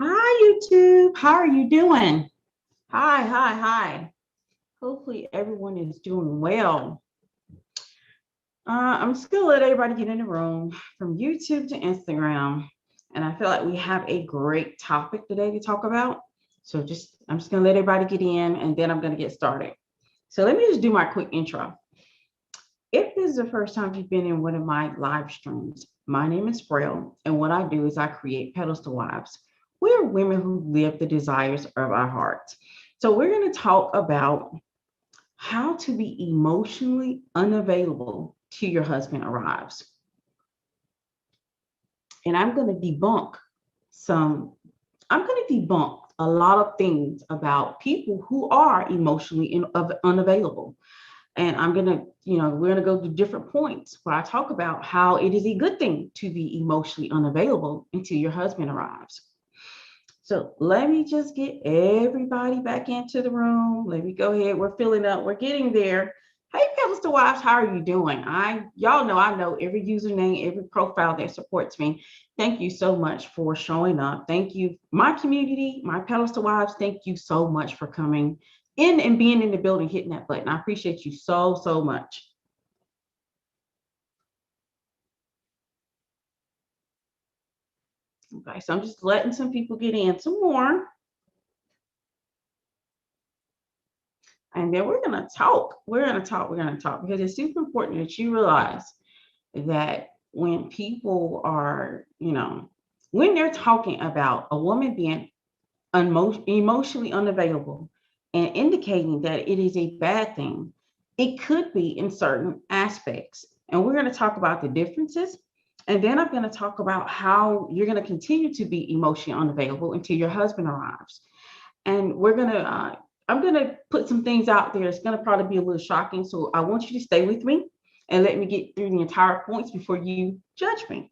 Hi, YouTube. How are you doing? Hi. Hopefully, everyone is doing well. I'm just going to let everybody get in the room from YouTube to Instagram. And I feel like we have a great topic today to talk about. I'm just going to let everybody get in and then I'm going to get started. So, let me just do my quick intro. If this is the first time you've been in one of my live streams, my name is Frail, and what I do is I create pedestal wives. We're women who live the desires of our hearts. So we're going to talk about how to be emotionally unavailable till your husband arrives. And some, I'm going to debunk a lot of things about people who are emotionally unavailable. And we're going to go to different points where I talk about how it is a good thing to be emotionally unavailable until your husband arrives. So let me just get everybody back into the room. Let me go ahead. We're filling up. We're getting there. Hey, Pastor Wives, how are you doing? Y'all know I know every username, every profile that supports me. Thank you so much for showing up. Thank you, my community, my Pedestal Wives. Thank you so much for coming in and being in the building, hitting that button. I appreciate you so much. Okay, so I'm just letting some people get in some more. And then we're going to talk. We're going to talk because it's super important that you realize that when people are, when they're talking about a woman being emotionally unavailable and indicating that it is a bad thing, it could be in certain aspects. And we're going to talk about the differences. And then I'm going to talk about how you're going to continue to be emotionally unavailable until your husband arrives. And I'm going to put some things out there. It's going to probably be a little shocking. So I want you to stay with me and let me get through the entire points before you judge me,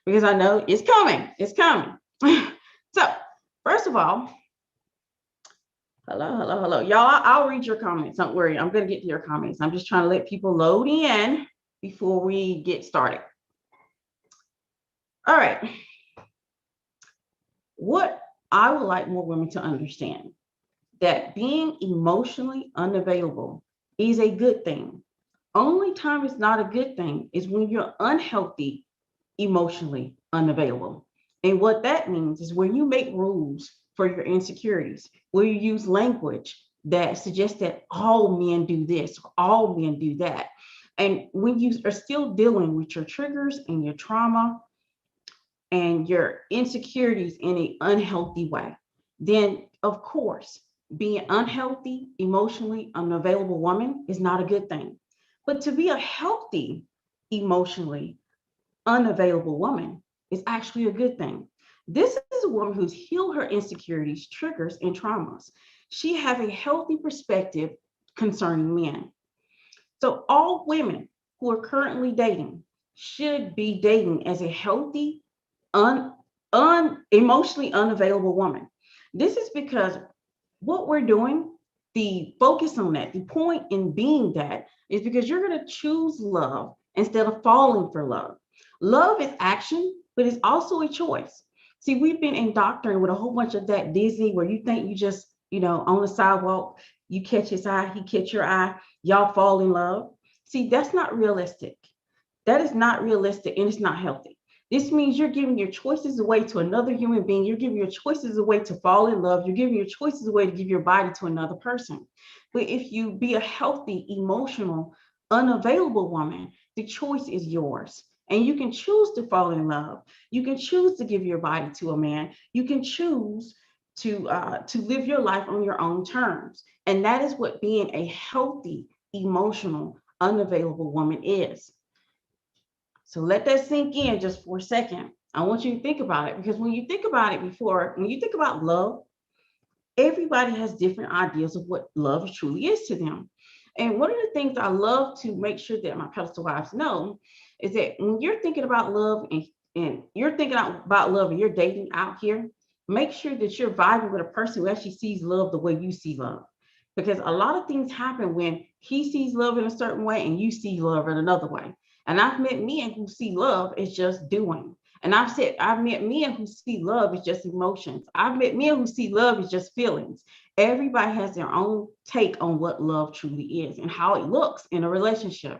because I know it's coming. It's coming. So, first of all, hello. Y'all, I'll read your comments. Don't worry. I'm going to get to your comments. I'm just trying to let people load in before we get started. All right. What I would like more women to understand that being emotionally unavailable is a good thing. Only time it's not a good thing is when you're unhealthy, emotionally unavailable. And what that means is when you make rules for your insecurities, where you use language that suggests that all men do this, all men do that. And when you are still dealing with your triggers and your trauma and your insecurities in an unhealthy way, then of course, being unhealthy, emotionally unavailable woman is not a good thing. But to be a healthy, emotionally unavailable woman is actually a good thing. This is a woman who's healed her insecurities, triggers, and traumas. She has a healthy perspective concerning men. So all women who are currently dating should be dating as a healthy, emotionally unavailable woman. This is because what we're doing, the focus on that, the point in being that is because you're going to choose love instead of falling for love. Love is action, but it's also a choice. See, we've been indoctrinated with a whole bunch of that Disney where you think you just, on the sidewalk, you catch his eye, he catch your eye, y'all fall in love. See, that's not realistic. That is not realistic and it's not healthy. This means you're giving your choices away to another human being. You're giving your choices away to fall in love. You're giving your choices away to give your body to another person. But if you be a healthy, emotional, unavailable woman, the choice is yours. And you can choose to fall in love. You can choose to give your body to a man. You can choose to live your life on your own terms. And that is what being a healthy, emotional, unavailable woman is. So let that sink in just for a second. I want you to think about it because when you think about it when you think about love, everybody has different ideas of what love truly is to them. And one of the things I love to make sure that my pedestal wives know is that when you're thinking about love and you're thinking about love and you're dating out here, make sure that you're vibing with a person who actually sees love the way you see love. Because a lot of things happen when he sees love in a certain way and you see love in another way. And I've met men who see love as just doing. And I've met men who see love as just emotions. I've met men who see love as just feelings. Everybody has their own take on what love truly is and how it looks in a relationship.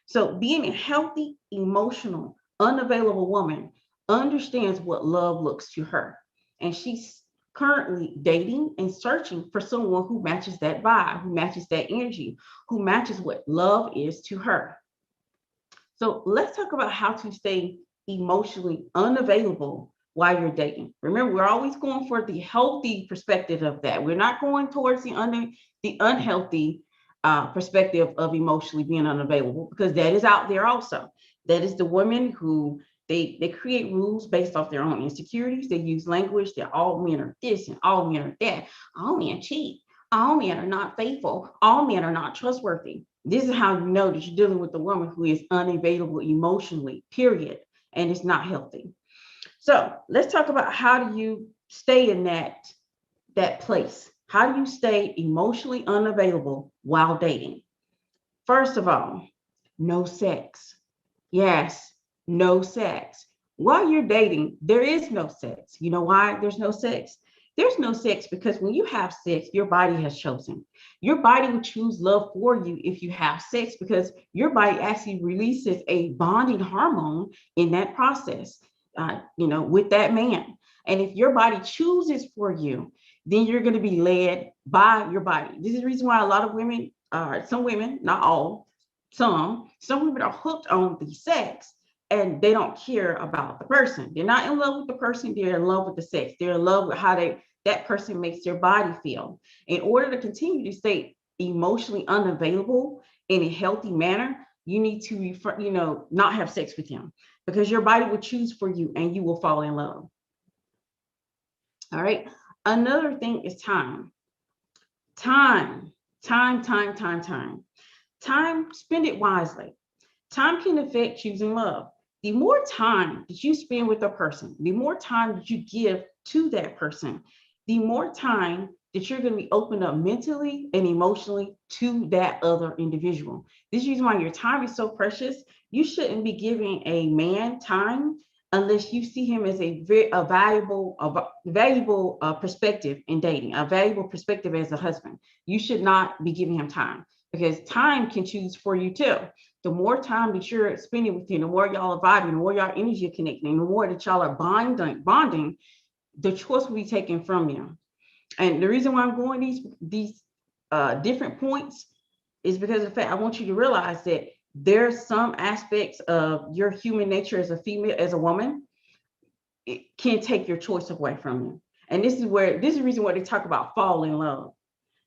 So being a healthy, emotional, unavailable woman understands what love looks to her. And she's currently dating and searching for someone who matches that vibe, who matches that energy, who matches what love is to her. So let's talk about how to stay emotionally unavailable while you're dating. Remember, we're always going for the healthy perspective of that. We're not going towards the unhealthy perspective of emotionally being unavailable, because that is out there also. That is the women who they create rules based off their own insecurities. They use language that all men are this and all men are that. All men cheat. All men are not faithful. All men are not trustworthy. This is how you know that you're dealing with a woman who is unavailable emotionally, period. And it's not healthy. So let's talk about how do you stay in that place? How do you stay emotionally unavailable while dating? First of all, no sex. Yes, no sex. While you're dating, there is no sex. You know why there's no sex? There's no sex because when you have sex, your body has chosen. Your body will choose love for you if you have sex, because your body actually releases a bonding hormone in that process, with that man. And if your body chooses for you, then you're going to be led by your body. This is the reason why a lot of women, some women, not all, some women are hooked on the sex and they don't care about the person. They're not in love with the person, they're in love with the sex. They're in love with how that person makes their body feel. In order to continue to stay emotionally unavailable in a healthy manner, you need to not have sex with him, because your body will choose for you and you will fall in love. All right. Another thing is time. Time, time, time, time, time. Time, spend it wisely. Time can affect choosing love. The more time that you spend with a person, the more time that you give to that person, the more time that you're going to be open up mentally and emotionally to that other individual. This is the reason why your time is so precious. You shouldn't be giving a man time unless you see him as a valuable perspective in dating, a valuable perspective as a husband. You should not be giving him time, because time can choose for you too. The more time that you're spending with him, the more y'all are vibing, the more y'all energy are connecting, the more that y'all are bonding, the choice will be taken from you. And the reason why I'm going these different points is because of the fact I want you to realize that there's some aspects of your human nature as a female, as a woman, it can take your choice away from you. And this is the reason why they talk about fall in love.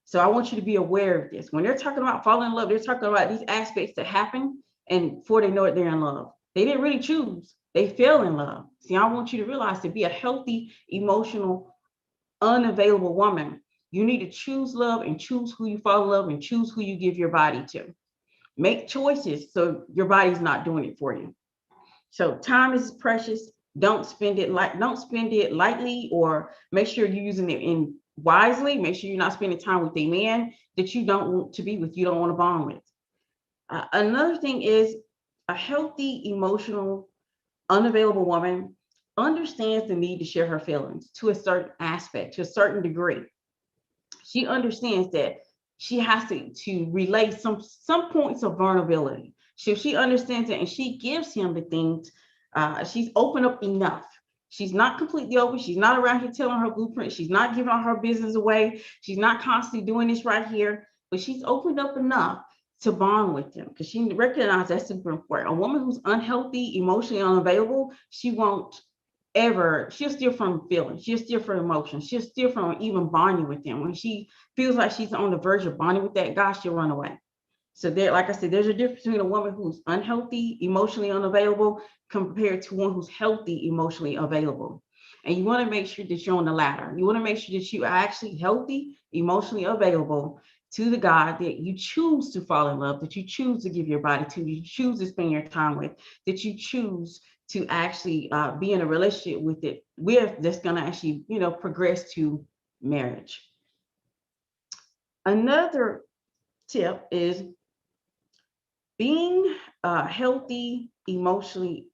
So I want you to be aware of this. When they're talking about falling in love, they're talking about these aspects that happen, and before they know it, they're in love. They didn't really choose. They fell in love. See, I want you to realize, to be a healthy, emotional, unavailable woman, you need to choose love and choose who you fall in love and choose who you give your body to. Make choices so your body's not doing it for you. So time is precious. Don't spend it lightly, or make sure you're using it in wisely. Make sure you're not spending time with a man that you don't want to be with, you don't want to bond with. Another thing is, a healthy, emotional, unavailable woman understands the need to share her feelings to a certain aspect, to a certain degree. She understands that she has to relay some points of vulnerability. She understands it and she gives him the things. She's open up enough. She's not completely open. She's not around here telling her blueprint. She's not giving all her business away. She's not constantly doing this right here, but she's opened up enough to bond with him, because she recognizes that's super important. A woman who's unhealthy, emotionally unavailable, she'll steer from feelings, she'll steer from emotions, she'll steer from even bonding with them. When she feels like she's on the verge of bonding with that guy, she'll run away. So there, like I said, there's a difference between a woman who's unhealthy, emotionally unavailable, compared to one who's healthy, emotionally available. And you want to make sure that you're on the latter. You want to make sure that you are actually healthy, emotionally available to the guy that you choose to fall in love, that you choose to give your body to, you choose to spend your time with, that you choose to actually be in a relationship with that's going to actually, progress to marriage. Another tip is being healthy, emotionally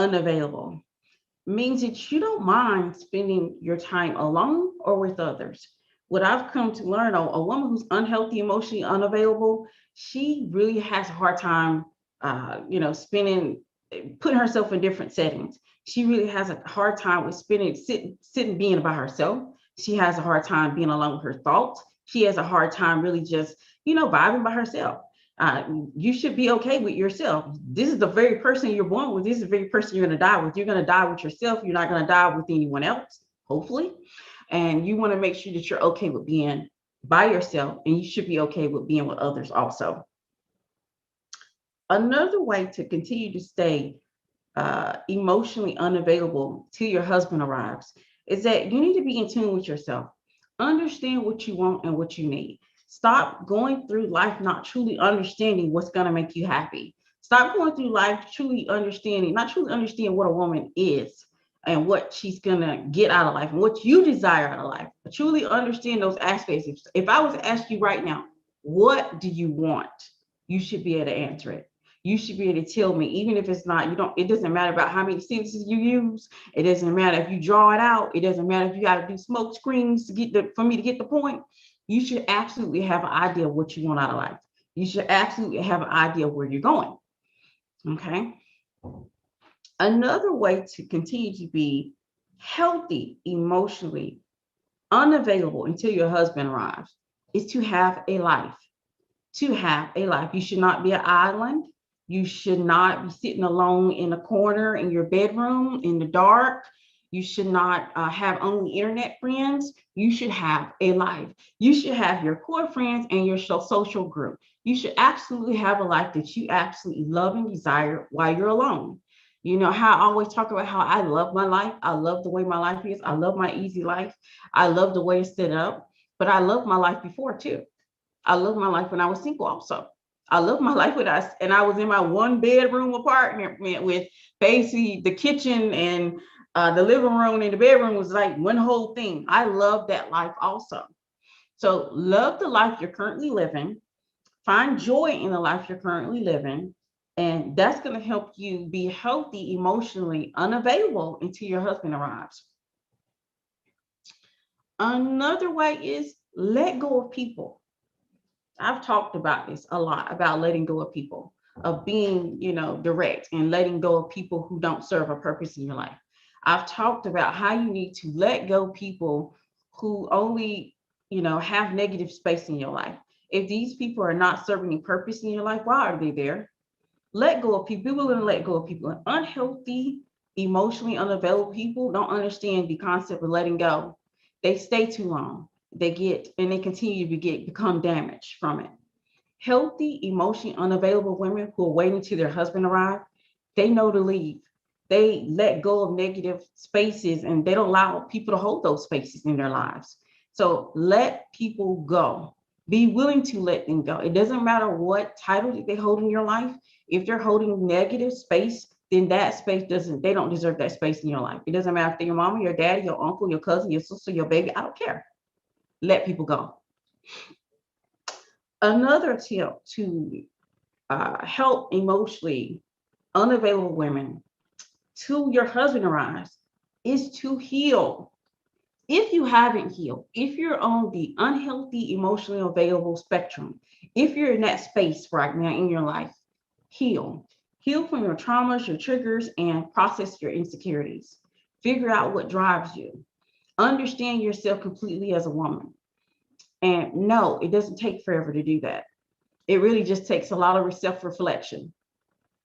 unavailable means that you don't mind spending your time alone or with others. What I've come to learn, a woman who's unhealthy, emotionally unavailable, she really has a hard time, putting herself in different settings. She really has a hard time with sitting, being by herself. She has a hard time being alone with her thoughts. She has a hard time really just, vibing by herself. You should be okay with yourself. This is the very person you're born with. This is the very person you're going to die with. You're going to die with yourself. You're not going to die with anyone else, hopefully. And you want to make sure that you're okay with being by yourself, and you should be okay with being with others also. Another way to continue to stay emotionally unavailable till your husband arrives is that you need to be in tune with yourself. Understand what you want and what you need. Stop going through life not truly understanding what's going to make you happy. Stop going through life not truly understanding what a woman is and what she's going to get out of life and what you desire out of life. But truly understand those aspects. If I was to ask you right now, what do you want? You should be able to answer it. You should be able to tell me, even if it's not, it doesn't matter about how many sentences you use. It doesn't matter if you draw it out. It doesn't matter if you got to do smoke screens for me to get the point. You should absolutely have an idea of what you want out of life. You should absolutely have an idea of where you're going. Okay. Another way to continue to be healthy emotionally, unavailable until your husband arrives, is to have a life. To have a life. You should not be an island. You should not be sitting alone in a corner in your bedroom in the dark. You should not have only internet friends. You should have a life. You should have your core friends and your social group. You should absolutely have a life that you absolutely love and desire while you're alone. You know how I always talk about how I love my life. I love the way my life is. I love my easy life. I love the way it's set up, but I love my life before too. I love my life when I was single also. I love my life with us. And I was in my 1-bedroom apartment with basically the kitchen and the living room and the bedroom was like one whole thing. I love that life also. So love the life you're currently living. Find joy in the life you're currently living. And that's going to help you be healthy, emotionally unavailable until your husband arrives. Another way is let go of people. I've talked about this a lot, about letting go of people, of being, direct and letting go of people who don't serve a purpose in your life. I've talked about how you need to let go of people who only, have negative space in your life. If these people are not serving a purpose in your life, why are they there? Let go of people. People will let go of people. Unhealthy, emotionally unavailable people don't understand the concept of letting go. They stay too long. They continue to become damaged from it. Healthy, emotionally unavailable women who are waiting till their husband arrive, they know to leave. They let go of negative spaces and they don't allow people to hold those spaces in their lives. So let people go. Be willing to let them go. It doesn't matter what title they hold in your life. If they're holding negative space, then that space they don't deserve that space in your life. It doesn't matter if they're your mama, your daddy, your uncle, your cousin, your sister, your baby. I don't care. Let people go. Another tip to help emotionally unavailable women till your husband arrives is to heal. If you haven't healed, if you're on the unhealthy, emotionally available spectrum, if you're in that space right now in your life, heal. Heal from your traumas, your triggers, and process your insecurities. Figure out what drives you. Understand yourself completely as a woman. And no, it doesn't take forever to do that. It really just takes a lot of self-reflection.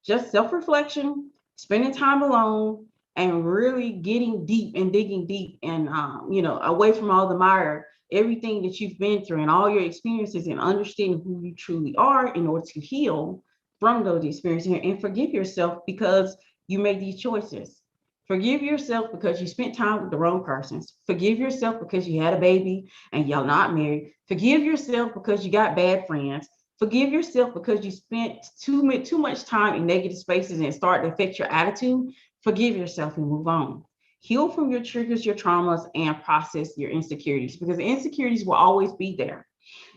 Just self-reflection, spending time alone, and really getting deep and digging deep and, away from all the mire, everything that you've been through and all your experiences, and understanding who you truly are in order to heal from those experiences and forgive yourself because you made these choices. Forgive yourself because you spent time with the wrong persons. Forgive yourself because you had a baby and y'all not married. Forgive yourself because you got bad friends. Forgive yourself because you spent too much time in negative spaces and it started to affect your attitude. Forgive yourself and move on. Heal from your triggers, your traumas, and process your insecurities, because the insecurities will always be there.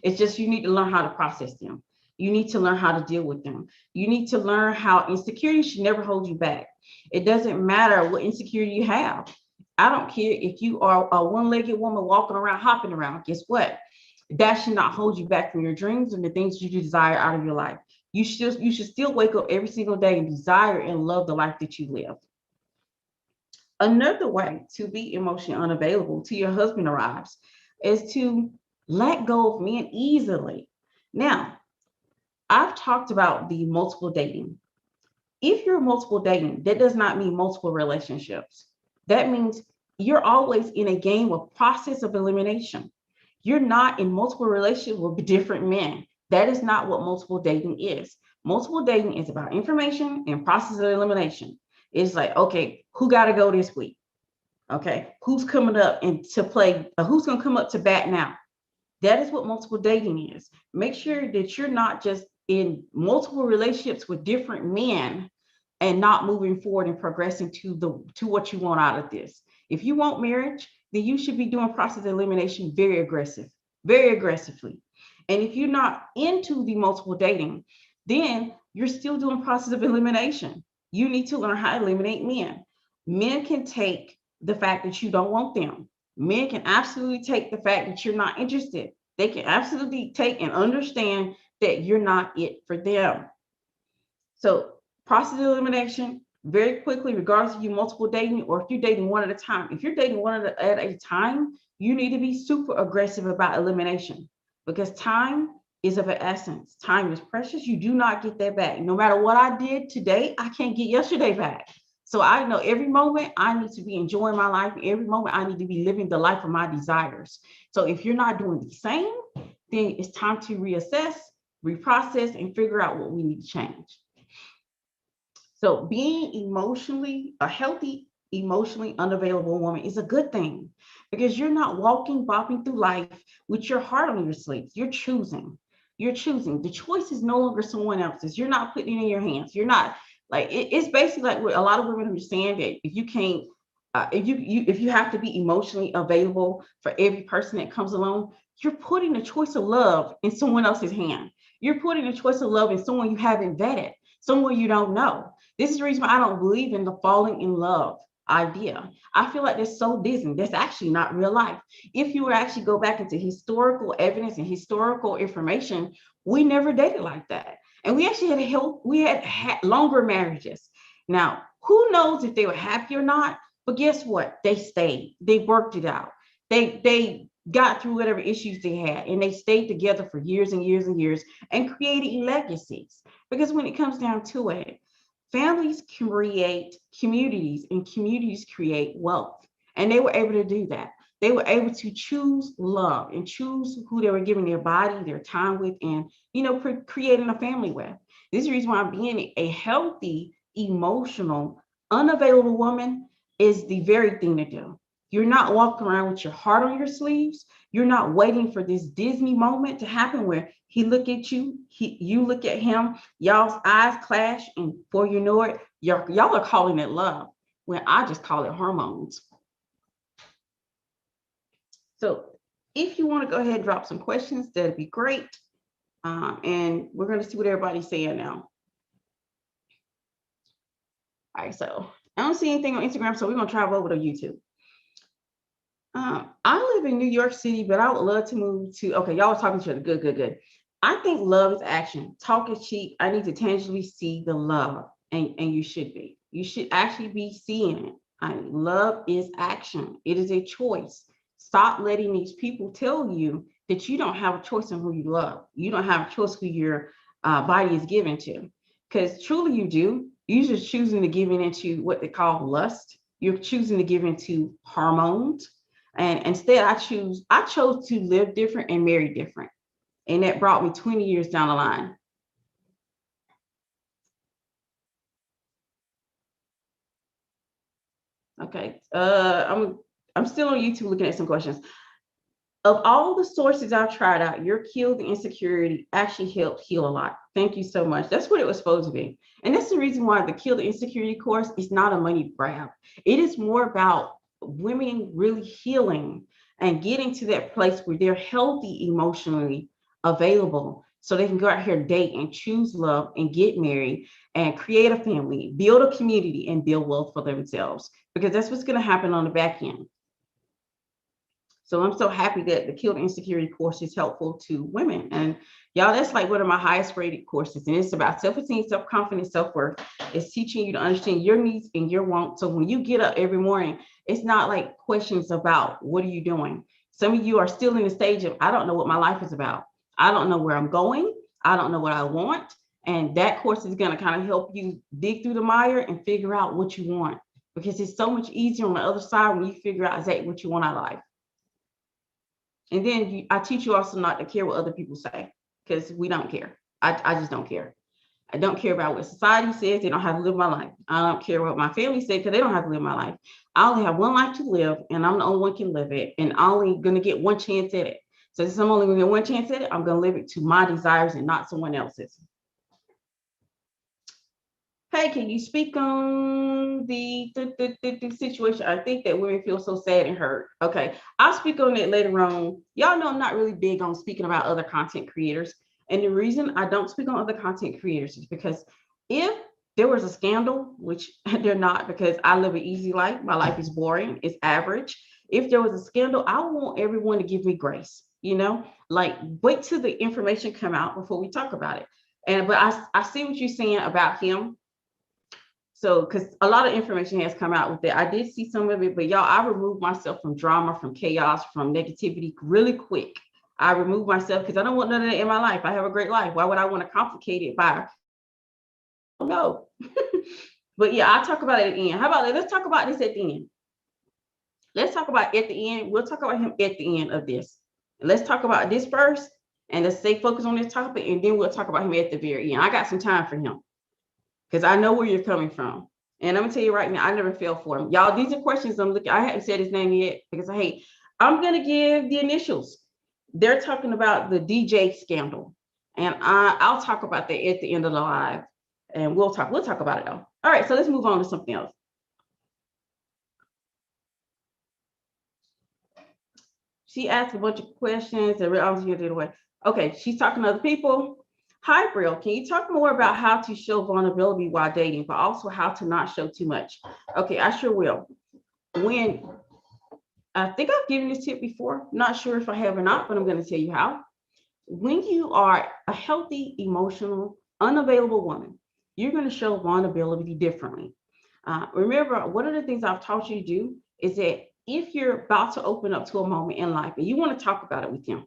It's just you need to learn how to process them. You need to learn how to deal with them. You need to learn how insecurity should never hold you back. It doesn't matter what insecurity you have. I don't care if you are a one-legged woman walking around, hopping around. Guess what? That should not hold you back from your dreams and the things you desire out of your life. You should still wake up every single day and desire and love the life that you live. Another way to be emotionally unavailable till your husband arrives is to let go of men easily. Now, I've talked about the multiple dating. If you're multiple dating, that does not mean multiple relationships. That means you're always in a game of process of elimination. You're not in multiple relationships with different men. That is not what multiple dating is. Multiple dating is about information and process of elimination. It's like, okay, who got to go this week? Okay, who's coming up and to play? Who's going to come up to bat now? That is what multiple dating is. Make sure that you're not just in multiple relationships with different men and not moving forward and progressing to what you want out of this. If you want marriage, then you should be doing process elimination very aggressively. And if you're not into the multiple dating, then you're still doing process of elimination. You need to learn how to eliminate men. Men can take the fact that you don't want them. Men can absolutely take the fact that you're not interested. They can absolutely take and understand that you're not it for them. So process elimination very quickly, regardless of you multiple dating or if you're dating one at a time. If you're dating one at a time, you need to be super aggressive about elimination because time is of an essence. Time is precious. You do not get that back. No matter what I did today, I can't get yesterday back. So I know every moment I need to be enjoying my life. Every moment I need to be living the life of my desires. So if you're not doing the same, then it's time to reassess, reprocess, and figure out what we need to change. So being a healthy, emotionally unavailable woman is a good thing because you're not walking, bopping through life with your heart on your sleeve. You're choosing. You're choosing. The choice is no longer someone else's. You're not putting it in your hands. You're not like it's basically like what a lot of women understand that if you can't, if you have to be emotionally available for every person that comes along, you're putting the choice of love in someone else's hand. You're putting the choice of love in someone you haven't vetted, someone you don't know. This is the reason why I don't believe in the falling in love idea. I feel like that's so Disney. That's actually not real life. If you were actually go back into historical evidence and historical information, we never dated like that. And we actually had longer marriages. Now, who knows if they were happy or not? But guess what? They stayed. They worked it out. They got through whatever issues they had, and they stayed together for years and years and years and created legacies. Because when it comes down to it, families create communities and communities create wealth. And they were able to do that. They were able to choose love and choose who they were giving their body, their time with, and, creating a family with. This is the reason why being a healthy, emotional, unavailable woman is the very thing to do. You're not walking around with your heart on your sleeves. You're not waiting for this Disney moment to happen where he look at you, you look at him, y'all's eyes clash, and before you know it, y'all are calling it love, when I just call it hormones. So if you want to go ahead and drop some questions, that'd be great. And we're going to see what everybody's saying now. All right, so I don't see anything on Instagram, so we're going to travel over to YouTube. I live in New York City, but I would love to move to, okay, y'all are talking to each other. Good. I think love is action. Talk is cheap. I need to tangibly see the love, and you should be. You should actually be seeing it. Love is action. It is a choice. Stop letting these people tell you that you don't have a choice in who you love. You don't have a choice who your body is given to, because truly you do. You're just choosing to give into what they call lust. You're choosing to give into hormones. And instead, I chose to live different and marry different. And that brought me 20 years down the line. Okay. I'm still on YouTube looking at some questions. Of all the sources I've tried out, your Kill the Insecurity actually helped heal a lot. Thank you so much. That's what it was supposed to be. And that's the reason why the Kill the Insecurity course is not a money grab. It is more about women really healing and getting to that place where they're healthy, emotionally available so they can go out here, date and choose love and get married and create a family, build a community, and build wealth for themselves, because that's what's going to happen on the back end. So I'm so happy that the Kill the Insecurity course is helpful to women. And y'all, that's like one of my highest rated courses. And it's about self-esteem, self-confidence, self-worth. It's teaching you to understand your needs and your wants. So when you get up every morning, it's not like questions about what are you doing. Some of you are still in the stage of, I don't know what my life is about. I don't know where I'm going. I don't know what I want. And that course is going to kind of help you dig through the mire and figure out what you want, because it's so much easier on the other side when you figure out exactly what you want out of life. And then I teach you also not to care what other people say, because we don't care. I just don't care. I don't care about what society says. They don't have to live my life. I don't care what my family says, because they don't have to live my life. I only have one life to live, and I'm the only one can live it. And I'm only going to get one chance at it. So since I'm only going to get one chance at it, I'm going to live it to my desires and not someone else's. Hey, can you speak on the situation? I think that women feel so sad and hurt. Okay, I'll speak on it later on. Y'all know I'm not really big on speaking about other content creators. And the reason I don't speak on other content creators is because if there was a scandal, which they're not, because I live an easy life. My life is boring. It's average. If there was a scandal, I want everyone to give me grace, like wait till the information come out before we talk about it. But I see what you're saying about him. So, because a lot of information has come out with it. I did see some of it, but y'all, I removed myself from drama, from chaos, from negativity really quick. I removed myself because I don't want none of that in my life. I have a great life. Why would I want to complicate it by, no. But yeah, I'll talk about it at the end. How about that? Let's talk about this at the end. Let's talk about at the end. We'll talk about him at the end of this. Let's talk about this first, and let's stay focused on this topic, and then we'll talk about him at the very end. I got some time for him, because I know where you're coming from. And I'm gonna tell you right now, I never fell for him. Y'all, these are questions I'm looking. I haven't said his name yet because I'm gonna give the initials. They're talking about the DJ scandal. And I'll talk about that at the end of the live. And we'll talk about it though. All right, so let's move on to something else. She asked a bunch of questions and I was gonna do it away. Okay, she's talking to other people. Hi, Brill, can you talk more about how to show vulnerability while dating, but also how to not show too much? Okay, I sure will. I think I've given this tip before, not sure if I have or not, but I'm going to tell you how. When you are a healthy, emotional, unavailable woman, you're going to show vulnerability differently. Remember, one of the things I've taught you to do is that if you're about to open up to a moment in life and you want to talk about it with him,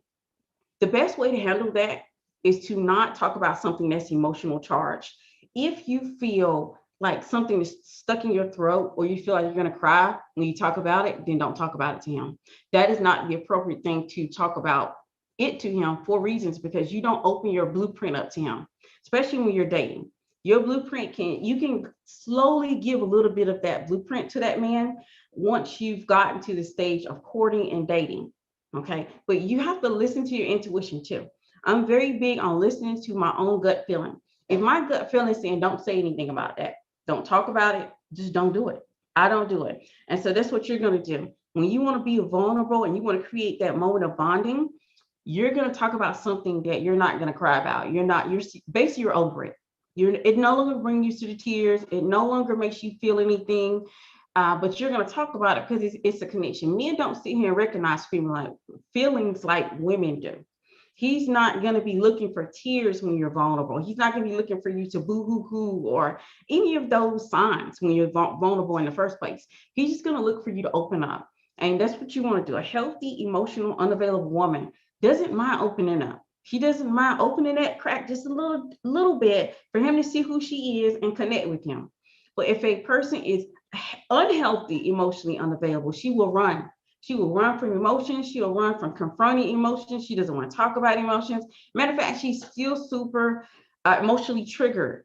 the best way to handle that is to not talk about something that's emotional charged. If you feel like something is stuck in your throat or you feel like you're going to cry when you talk about it, then don't talk about it to him. That is not the appropriate thing to talk about it to him for reasons, because you don't open your blueprint up to him, especially when you're dating. Your blueprint you can slowly give a little bit of that blueprint to that man once you've gotten to the stage of courting and dating. Okay, but you have to listen to your intuition too. I'm very big on listening to my own gut feeling. If my gut feeling is saying don't say anything about that, don't talk about it, just don't do it. I don't do it. And so that's what you're going to do. When you want to be vulnerable and you want to create that moment of bonding, you're going to talk about something that you're not going to cry about. You're basically you're over it. It no longer brings you to the tears. It no longer makes you feel anything. But you're going to talk about it because it's a connection. Men don't sit here and recognize feelings like women do. He's not going to be looking for tears when you're vulnerable. He's not going to be looking for you to boo-hoo-hoo or any of those signs when you're vulnerable in the first place. He's just going to look for you to open up. And that's what you want to do. A healthy, emotional, unavailable woman doesn't mind opening up. She doesn't mind opening that crack just a little bit for him to see who she is and connect with him. But if a person is unhealthy, emotionally unavailable, she will run. She will run from emotions. She'll run from confronting emotions. She doesn't want to talk about emotions. Matter of fact, she's still super emotionally triggered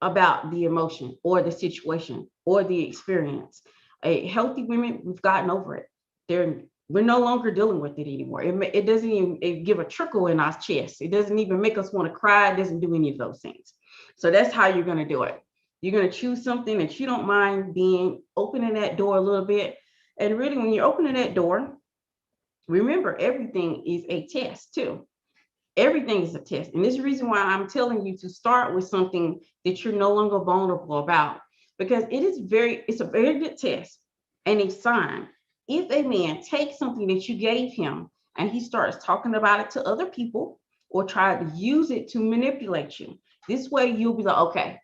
about the emotion or the situation or the experience. A healthy women, we've gotten over it. We're no longer dealing with it anymore. It doesn't even give a trickle in our chest. It doesn't even make us want to cry. It doesn't do any of those things. So that's how you're going to do it. You're going to choose something that you don't mind opening that door a little bit. And really, when you're opening that door, remember, everything is a test too. Everything is a test. And this is the reason why I'm telling you to start with something that you're no longer vulnerable about, because it's a very good test and a sign. If a man takes something that you gave him and he starts talking about it to other people or try to use it to manipulate you, this way you'll be like, okay,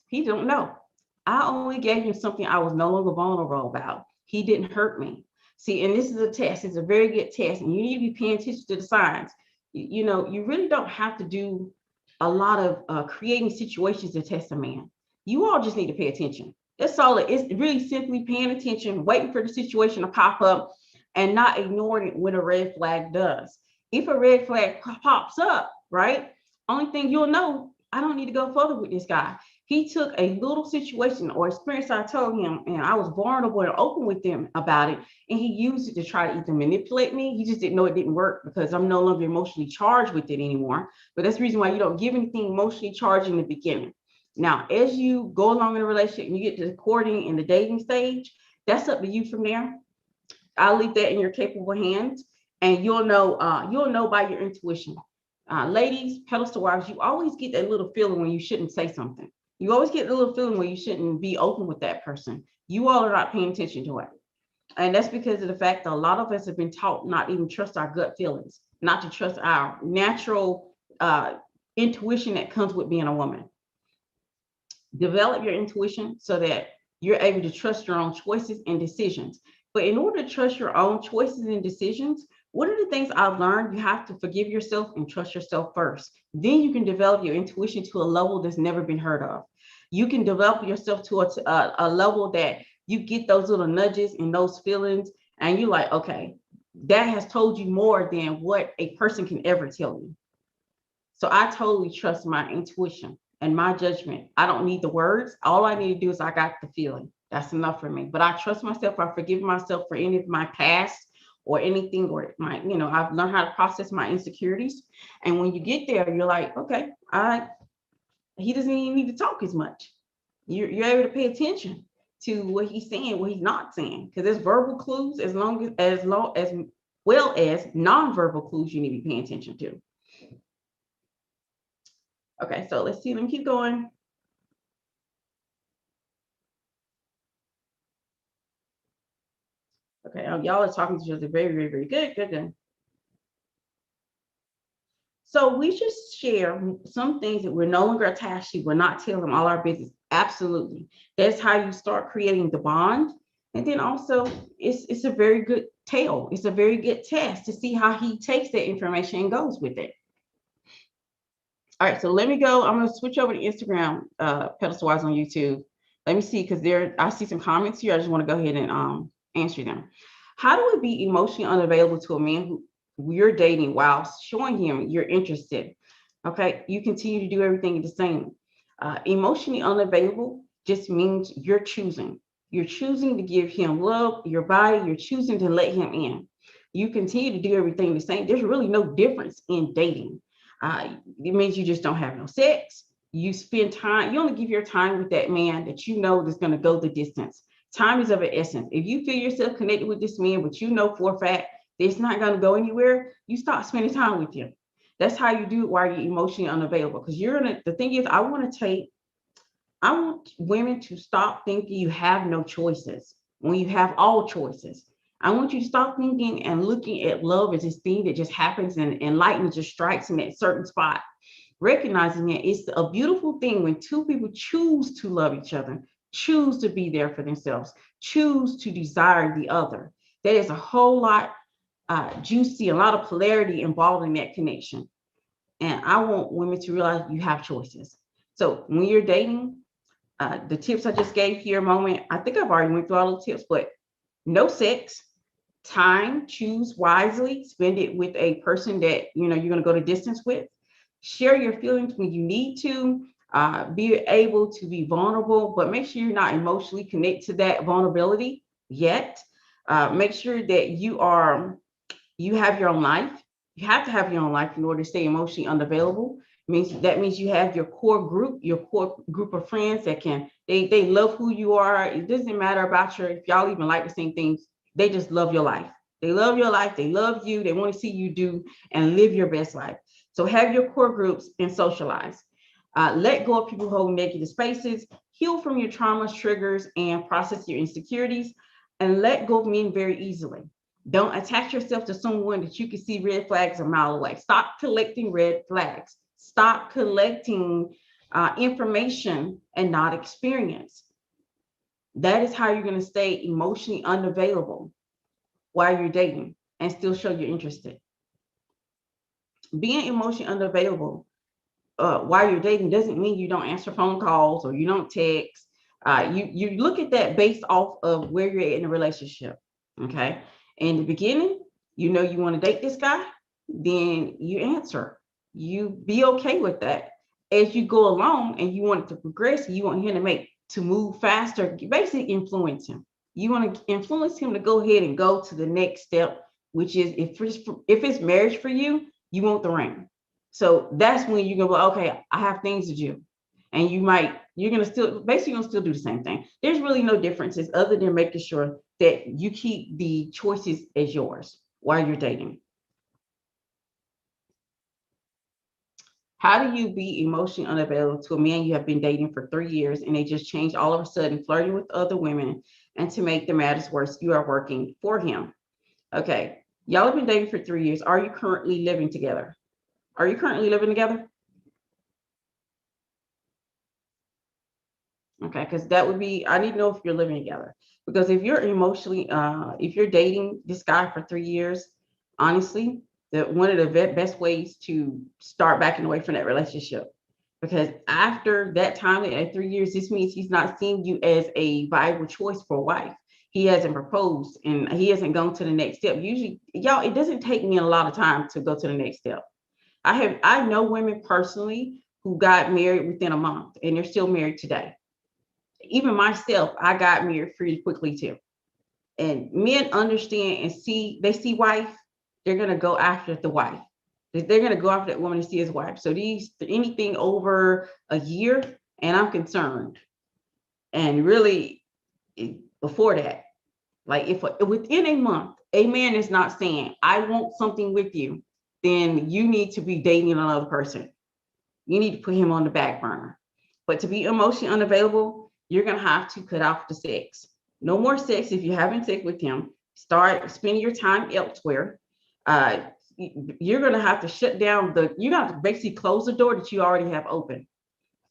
he don't know. I only gave him something I was no longer vulnerable about. He didn't hurt me. See, and this is a test. It's a very good test, and you need to be paying attention to the signs. You really don't have to do a lot of creating situations to test a man. You all just need to pay attention. That's all it is. Really simply paying attention, waiting for the situation to pop up, and not ignoring it when a red flag does. If a red flag pops up, right? Only thing you'll know, I don't need to go further with this guy. He took a little situation or experience I told him, and I was vulnerable and open with him about it, and he used it to try to either manipulate me. He just didn't know it didn't work because I'm no longer emotionally charged with it anymore. But that's the reason why you don't give anything emotionally charged in the beginning. Now, as you go along in a relationship and you get to the courting and the dating stage, that's up to you from there. I'll leave that in your capable hands, and you'll know by your intuition. Ladies, pedestal wives, you always get that little feeling when you shouldn't say something. You always get the little feeling when you shouldn't be open with that person. You all are not paying attention to it. And that's because of the fact that a lot of us have been taught not even trust our gut feelings, not to trust our natural intuition that comes with being a woman. Develop your intuition so that you're able to trust your own choices and decisions. But in order to trust your own choices and decisions, what are the things I've learned? You have to forgive yourself and trust yourself first. Then you can develop your intuition to a level that's never been heard of. You can develop yourself to a level that you get those little nudges and those feelings, and you're like, okay, that has told you more than what a person can ever tell you. So I totally trust my intuition and my judgment. I don't need the words. All I need to do is I got the feeling. That's enough for me. But I trust myself. I forgive myself for any of my past or anything, or I've learned how to process my insecurities. And when you get there, you're like, okay, he doesn't even need to talk as much. You're able to pay attention to what he's saying, what he's not saying, because there's verbal clues as well as nonverbal clues you need to be paying attention to. Okay, so let's see. Let me keep going. Okay, y'all are talking to each other very, very, very good. Good. So we just share some things that we're no longer attached to. We're not telling them all our business. Absolutely. That's how you start creating the bond. And then also, it's a very good tale. It's a very good test to see how he takes that information and goes with it. All right, so let me go. I'm going to switch over to Instagram, Pedestal Wise on YouTube. Let me see, because I see some comments here. I just want to go ahead and answer them. How do we be emotionally unavailable to a man who you're dating while showing him you're interested? Okay, you continue to do everything the same. Emotionally unavailable just means you're choosing. You're choosing to give him love, your body. You're choosing to let him in. You continue to do everything the same. There's really no difference in dating. It means you just don't have no sex. You spend time. You only give your time with that man that you know is going to go the distance. Time is of an essence. If you feel yourself connected with this man, but you know for a fact that it's not going to go anywhere, you start spending time with him. That's how you do it while you're emotionally unavailable. Because the thing is, I want women to stop thinking you have no choices when you have all choices. I want you to stop thinking and looking at love as this thing that just happens and lightning just strikes in that certain spot. Recognizing that it's a beautiful thing when two people choose to love each other, choose to be there for themselves, choose to desire the other. That is a whole lot juicy, a lot of polarity involved in that connection. And I want women to realize you have choices. So when you're dating, the tips I just gave here a moment, I think I've already went through all those tips, but no sex, time, choose wisely, spend it with a person that you're going to go the distance with. Share your feelings when you need to. Be able to be vulnerable, but make sure you're not emotionally connected to that vulnerability yet. Make sure that you have your own life. You have to have your own life in order to stay emotionally unavailable. That means you have your core group of friends that they love who you are. It doesn't matter about if y'all even like the same things. They just love your life. They love your life. They love you. They want to see you do and live your best life. So have your core groups and socialize. Let go of people who hold negative spaces, heal from your traumas, triggers, and process your insecurities, and let go of men very easily. Don't attach yourself to someone that you can see red flags a mile away. Stop collecting red flags. Stop collecting information and not experience. That is how you're going to stay emotionally unavailable while you're dating and still show you're interested. Being emotionally unavailable while you're dating doesn't mean you don't answer phone calls or you don't text. You look at that based off of where you're at in the relationship. Okay. In the beginning, you know you want to date this guy, then you answer. You be okay with that. As you go along and you want it to progress, you want him to move faster, basically influence him. You want to influence him to go ahead and go to the next step, which is if it's marriage for you, you want the ring. So that's when you're gonna go, okay, I have things to do. And you're gonna still do the same thing. There's really no differences other than making sure that you keep the choices as yours while you're dating. How do you be emotionally unavailable to a man you have been dating for 3 years and they just changed all of a sudden, flirting with other women, and to make the matters worse, you are working for him? Okay, y'all have been dating for 3 years. Are you currently living together? Are you currently living together? Okay, because that would be, I need to know if you're living together. Because if you're emotionally, if you're dating this guy for 3 years, honestly, one of the best ways to start backing away from that relationship. Because after that time, at 3 years, this means he's not seeing you as a viable choice for a wife. He hasn't proposed and he hasn't gone to the next step. Usually, y'all, it doesn't take me a lot of time to go to the next step. I know women personally who got married within a month and they're still married today. Even myself, I got married pretty quickly too. And men understand and they see wife, they're gonna go after the wife. They're gonna go after that woman to see his wife. So anything over a year, and I'm concerned. And really, before that, like if within a month, a man is not saying, I want something with you, then you need to be dating another person. You need to put him on the back burner. But to be emotionally unavailable, you're going to have to cut off the sex. No more sex if you're having sex with him. Start spending your time elsewhere. You're going to have to shut down you're going to have to basically close the door that you already have open.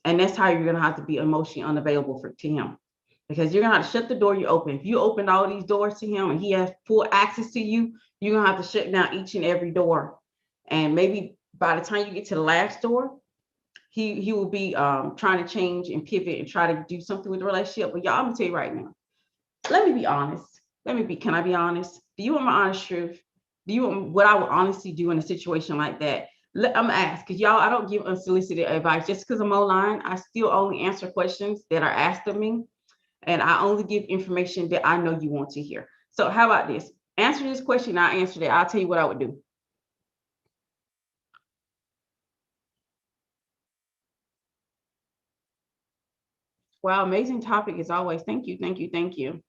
And that's how you're going to have to be emotionally unavailable to him. Because you're going to have to shut the door you open. If you opened all these doors to him and he has full access to you, you're going to have to shut down each and every door. And maybe by the time you get to the last door, he will be trying to change and pivot and try to do something with the relationship. But y'all, I'm gonna tell you right now, let me be honest. Can I be honest? Do you want my honest truth? Do you want what I would honestly do in a situation like that? I'm gonna ask, because y'all, I don't give unsolicited advice. Just because I'm online, I still only answer questions that are asked of me. And I only give information that I know you want to hear. So how about this? Answer this question, I'll answer that. I'll tell you what I would do. Wow, amazing topic as always. Thank you, thank you, thank you.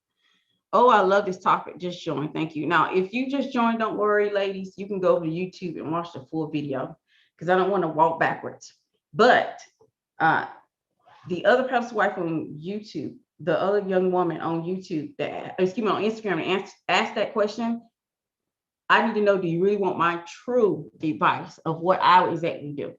Oh, I love this topic. Just joined. Thank you. Now, if you just joined, don't worry, ladies. You can go over to YouTube and watch the full video because I don't want to walk backwards. But the other pastor's wife on YouTube, the other young woman on YouTube that, excuse me, on Instagram and asked that question, I need to know, do you really want my true advice of what I would exactly do?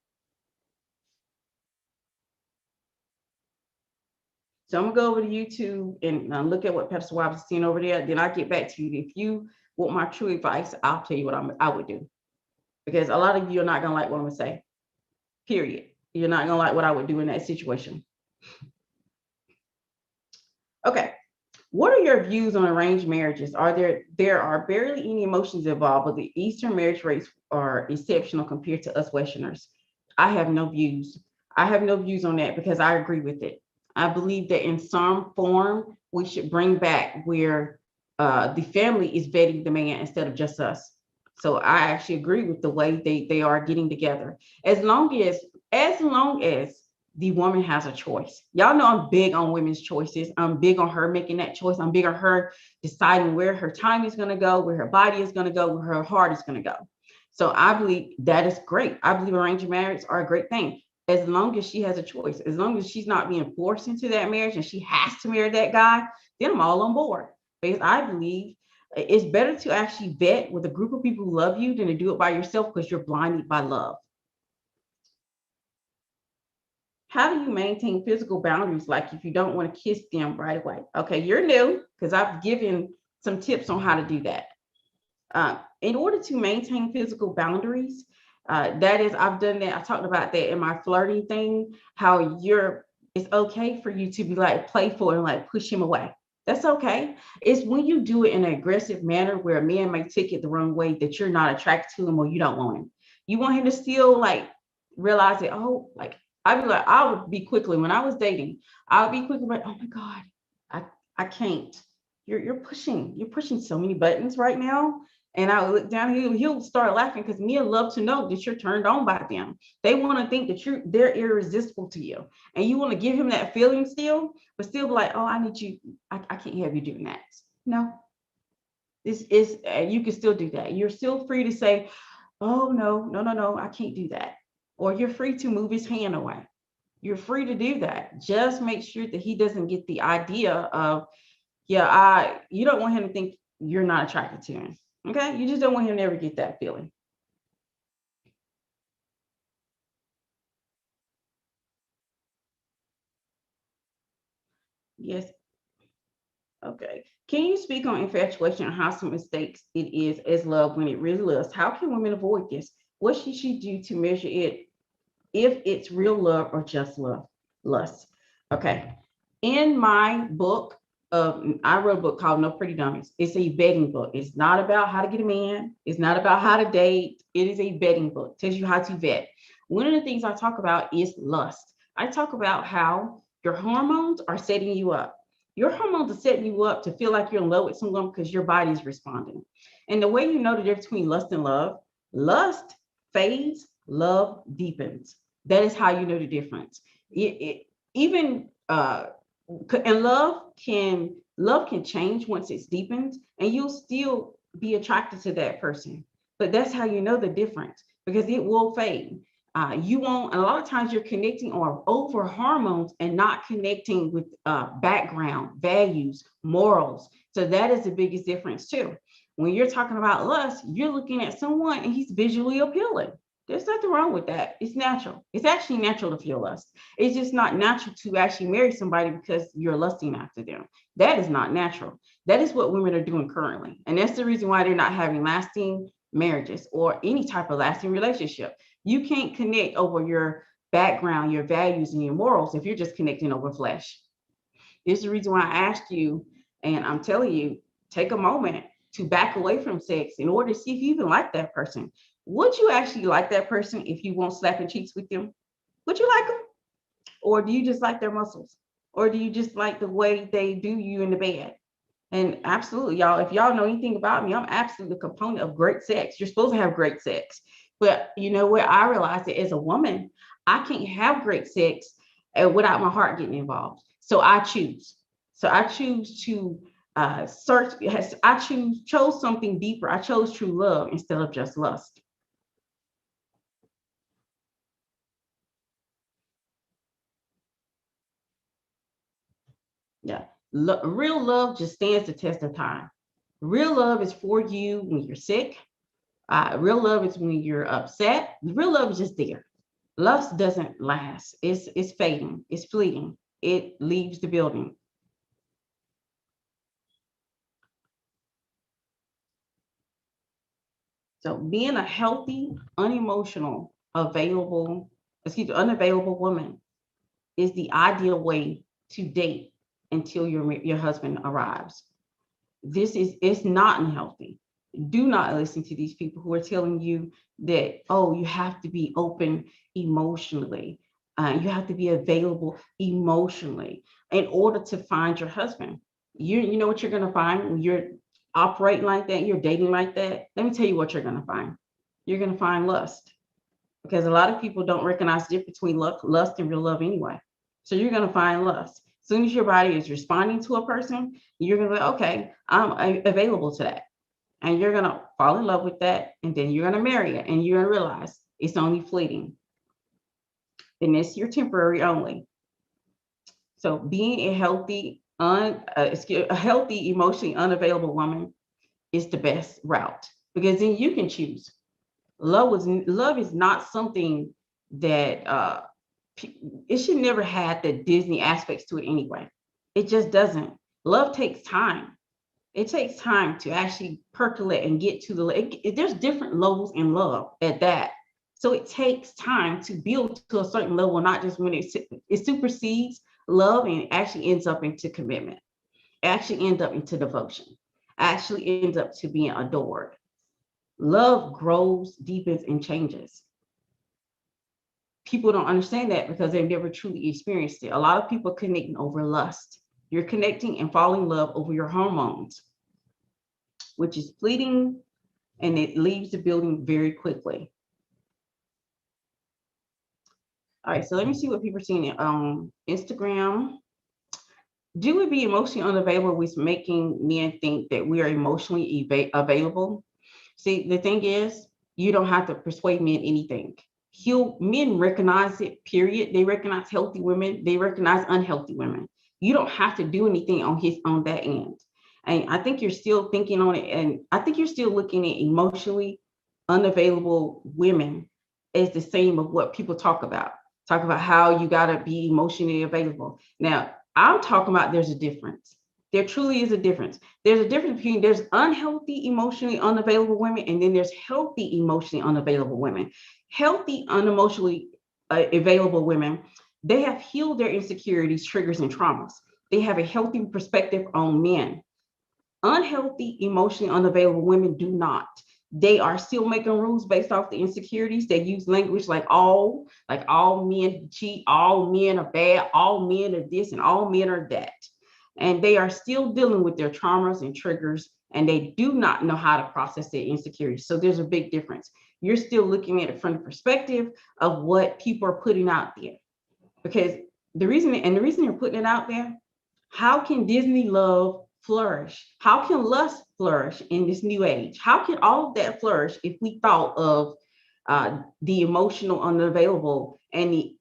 So I'm gonna go over to YouTube and look at what Pastor Wives is seeing over there. Then I'll get back to you. If you want my true advice, I'll tell you what I would do. Because a lot of you are not gonna like what I'm gonna say. Period. You're not gonna like what I would do in that situation. Okay. What are your views on arranged marriages? There are barely any emotions involved, but the Eastern marriage rates are exceptional compared to us Westerners. I have no views. I have no views on that because I agree with it. I believe that in some form we should bring back where the family is vetting the man instead of just us. So I actually agree with the way they are getting together. As long as the woman has a choice. Y'all know I'm big on women's choices. I'm big on her making that choice. I'm big on her deciding where her time is going to go, where her body is going to go, where her heart is going to go. So I believe that is great. I believe arranged marriages are a great thing as long as she has a choice, as long as she's not being forced into that marriage and she has to marry that guy, then I'm all on board. Because I believe it's better to actually vet with a group of people who love you than to do it by yourself because you're blinded by love. How do you maintain physical boundaries? Like if you don't want to kiss them right away. Okay, you're new because I've given some tips on how to do that. In order to maintain physical boundaries, that is, I've done that. I talked about that in my flirting thing, how it's okay for you to be like playful and like push him away. That's okay. It's when you do it in an aggressive manner where a man may take it the wrong way that you're not attracted to him or you don't want him. You want him to still like realize it. Oh, like I would be quickly when I was dating, I would be quickly like, oh my God, I can't. You're pushing so many buttons right now. And I look down, he'll start laughing because men love to know that you're turned on by them. They want to think that they're irresistible to you. And you want to give him that feeling still, but still be like, oh, I need you. I can't have you doing that. No, this is, you can still do that. You're still free to say, oh, no, I can't do that. Or you're free to move his hand away. You're free to do that. Just make sure that he doesn't get the idea of, yeah, you don't want him to think you're not attracted to him. Okay, you just don't want him to ever get that feeling. Yes. Okay. Can you speak on infatuation and how some mistakes it is as love when it really loves? How can women avoid this? What should she do to measure it if it's real love or just lust? Okay. In my book, I wrote a book called No Pretty Dummies. It's a vetting book. It's not about how to get a man. It's not about how to date. It is a vetting book. It tells you how to vet. One of the things I talk about is lust. I talk about how your hormones are setting you up. Your hormones are setting you up to feel like you're in love with someone because your body is responding. And the way you know the difference between lust and lust fades, love deepens. That is how you know the difference. Even and love can change once it's deepened, and you'll still be attracted to that person. But that's how you know the difference because it will fade. You won't. A lot of times you're connecting on over hormones and not connecting with background, values, morals. So that is the biggest difference too. When you're talking about lust, you're looking at someone and he's visually appealing. There's nothing wrong with that. It's natural. It's actually natural to feel lust. It's just not natural to actually marry somebody because you're lusting after them. That is not natural. That is what women are doing currently. And that's the reason why they're not having lasting marriages or any type of lasting relationship. You can't connect over your background, your values, and your morals if you're just connecting over flesh. This is the reason why I asked you, and I'm telling you, take a moment to back away from sex in order to see if you even like that person. Would you actually like that person if you won't slapping cheeks with them? Would you like them? Or do you just like their muscles? Or do you just like the way they do you in the bed? And absolutely, y'all, if y'all know anything about me, I'm absolutely a component of great sex. You're supposed to have great sex. But you know what? I realized that as a woman, I can't have great sex without my heart getting involved. So I choose. So I choose to search. I chose something deeper. I chose true love instead of just lust. Yeah. Real love just stands the test of time. Real love is for you when you're sick. Real love is when you're upset. Real love is just there. Lust doesn't last. It's fading. It's fleeting. It leaves the building. So being a healthy, unemotional, unavailable woman is the ideal way to date until your husband arrives. It's not unhealthy. Do not listen to these people who are telling you that, oh, you have to be open emotionally. You have to be available emotionally in order to find your husband. You know what you're going to find when you're operating like that, you're dating like that. Let me tell you what you're going to find. You're going to find lust because a lot of people don't recognize the difference between lust and real love anyway. So you're going to find lust. As soon as your body is responding to a person, you're going to be like, okay, I'm available to that. And you're going to fall in love with that, and then you're going to marry it, and you're going to realize it's only fleeting, and it's your temporary only. So being a healthy, emotionally unavailable woman is the best route, because then you can choose. Love is not something that it should never have the Disney aspects to it anyway. It just doesn't. Love takes time. It takes time to actually percolate and get to there's different levels in love at that. So it takes time to build to a certain level, not just when it supersedes love and actually ends up into commitment, actually ends up into devotion, actually ends up to being adored. Love grows, deepens, and changes. People don't understand that because they've never truly experienced it. A lot of people connecting over lust. You're connecting and falling in love over your hormones, which is fleeting, and it leaves the building very quickly. All right, so let me see what people are seeing on Instagram. Do we be emotionally unavailable with making men think that we are emotionally available? See, the thing is, you don't have to persuade men anything. Men recognize it, period. They recognize healthy women. They recognize unhealthy women. You don't have to do anything on that end. And I think you're still thinking on it. And I think you're still looking at emotionally unavailable women as the same of what people talk about. Talk about how you got to be emotionally available. Now, I'm talking about there's a difference. There truly is a difference. There's a difference between there's unhealthy, emotionally unavailable women, and then there's healthy, emotionally unavailable women. Healthy, unemotionally available women, they have healed their insecurities, triggers, and traumas. They have a healthy perspective on men. Unhealthy, emotionally unavailable women do not. They are still making rules based off the insecurities. They use language like all men cheat, all men are bad, all men are this, and all men are that. And they are still dealing with their traumas and triggers, and they do not know how to process their insecurities. So there's a big difference. You're still looking at it from the perspective of what people are putting out there. Because the reason you're putting it out there, how can Disney love flourish? How can lust flourish in this new age? How can all of that flourish if we thought of the emotional unavailable and the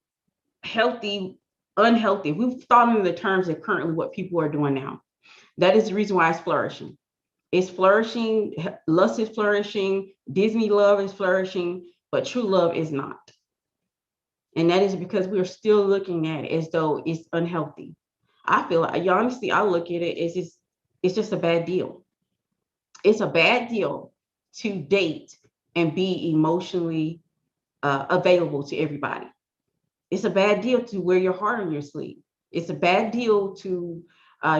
healthy unhealthy? We've thought in the terms of currently what people are doing now. That is the reason why it's flourishing. It's flourishing. Lust is flourishing. Disney love is flourishing, but true love is not. And that is because we are still looking at it as though it's unhealthy. I feel like, honestly, I look at it as it's just a bad deal. It's a bad deal to date and be emotionally available to everybody. It's a bad deal to wear your heart on your sleeve. It's a bad deal to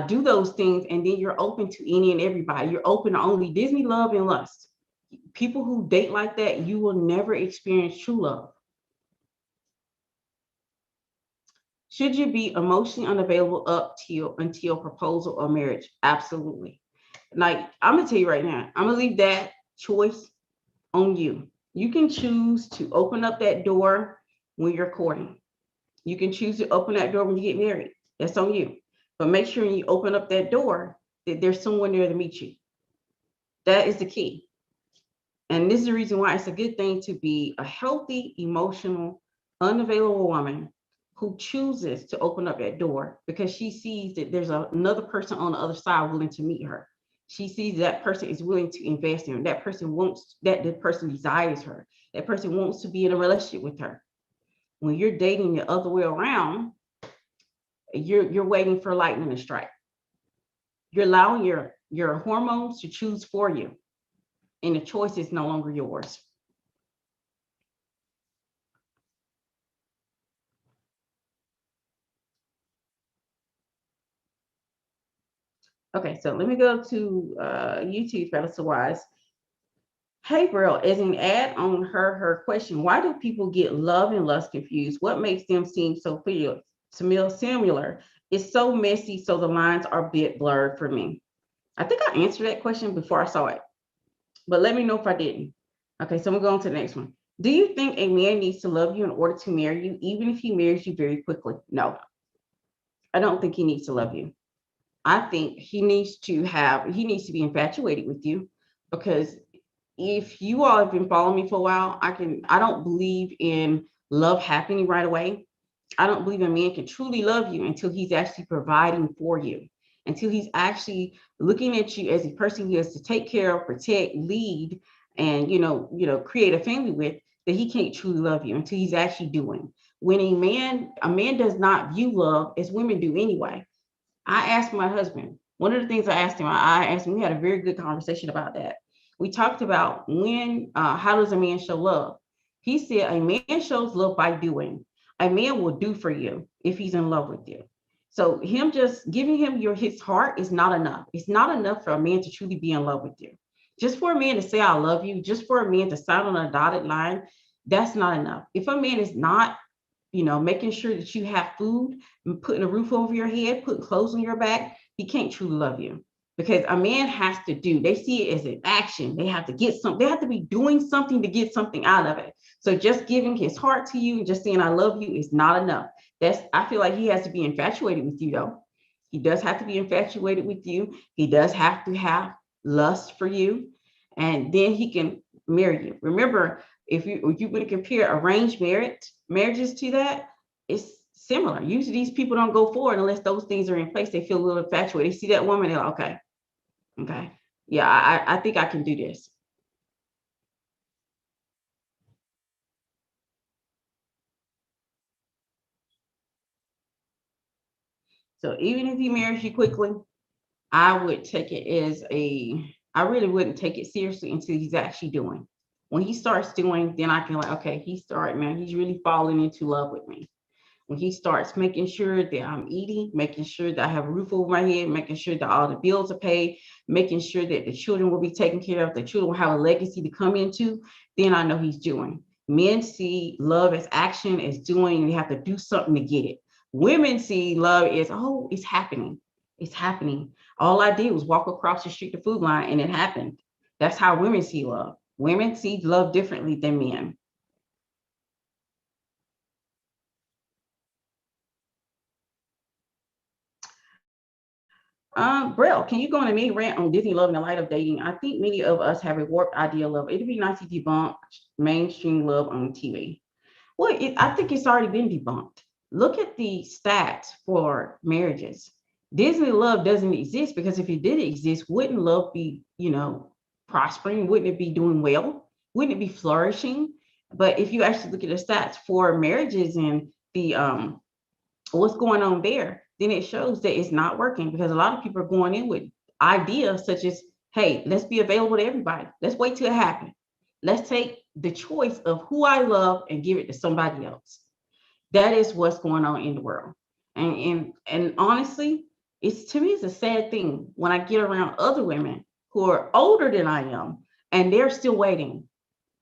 do those things, and then you're open to any and everybody. You're open to only Disney love and lust. People who date like that, you will never experience true love. Should you be emotionally unavailable until proposal or marriage? Absolutely. Like, I'm gonna tell you right now, I'm gonna leave that choice on you. You can choose to open up that door when you're courting. You can choose to open that door when you get married. That's on you. But make sure when you open up that door that there's someone there to meet you. That is the key. And this is the reason why it's a good thing to be a healthy, emotional, unavailable woman who chooses to open up that door, because she sees that there's another person on the other side willing to meet her. She sees that person is willing to invest in her. That person wants, that the person desires her. That person wants to be in a relationship with her. When you're dating the other way around, you're waiting for lightning to strike. You're allowing your hormones to choose for you, and the choice is no longer yours. Okay, so let me go to YouTube, Fellas Wise. Hey, girl, as an add on her question, why do people get love and lust confused? What makes them seem so similar? It's so messy, so the lines are a bit blurred for me. I think I answered that question before I saw it, but let me know if I didn't. Okay, so I'm going to the next one. Do you think a man needs to love you in order to marry you, even if he marries you very quickly? No, I don't think he needs to love you. I think he needs to be infatuated with you, because if you all have been following me for a while, I don't believe in love happening right away. I don't believe a man can truly love you until he's actually providing for you, until he's actually looking at you as a person he has to take care of, protect, lead, and create a family with, that he can't truly love you until he's actually doing. When a man does not view love as women do anyway. I asked my husband, one of the things I asked him, we had a very good conversation about that. We talked about how does a man show love? He said, a man shows love by doing. A man will do for you if he's in love with you. So him just giving him his heart is not enough. It's not enough for a man to truly be in love with you. Just for a man to say, I love you, just for a man to sign on a dotted line, that's not enough. If a man is not making sure that you have food, putting a roof over your head, putting clothes on your back, he can't truly love you. Because a man has to do, they see it as an action. They have to get something, they have to be doing something to get something out of it. So just giving his heart to you and just saying, I love you is not enough. I feel like he has to be infatuated with you though. He does have to be infatuated with you. He does have to have lust for you. And then he can marry you. Remember, if you would compare arranged marriages to that, it's similar. Usually these people don't go forward unless those things are in place. They feel a little infatuated. They see that woman, they're like, okay, yeah, I think I can do this. So even if he marries you quickly, I would take it as I really wouldn't take it seriously until he's actually doing. When he starts doing, then I can like, okay, he's really falling into love with me. When he starts making sure that I'm eating, making sure that I have a roof over my head, making sure that all the bills are paid, making sure that the children will be taken care of, the children will have a legacy to come into, then I know he's doing. Men see love as action, as doing, and you have to do something to get it. Women see love as, oh, it's happening. It's happening. All I did was walk across the street to Food Line and it happened. That's how women see love. Women see love differently than men. Brill, can you go on a mini rant on Disney love in the light of dating? I think many of us have a warped idea of love. It'd be nice to debunk mainstream love on TV. Well, I think it's already been debunked. Look at the stats for marriages. Disney love doesn't exist because if it did exist, wouldn't love be, prospering? Wouldn't it be doing well? Wouldn't it be flourishing? But if you actually look at the stats for marriages and the what's going on there, then it shows that it's not working because a lot of people are going in with ideas such as, hey, let's be available to everybody. Let's wait till it happens. Let's take the choice of who I love and give it to somebody else. That is what's going on in the world. And honestly, it's a sad thing when I get around other women who are older than I am and they're still waiting.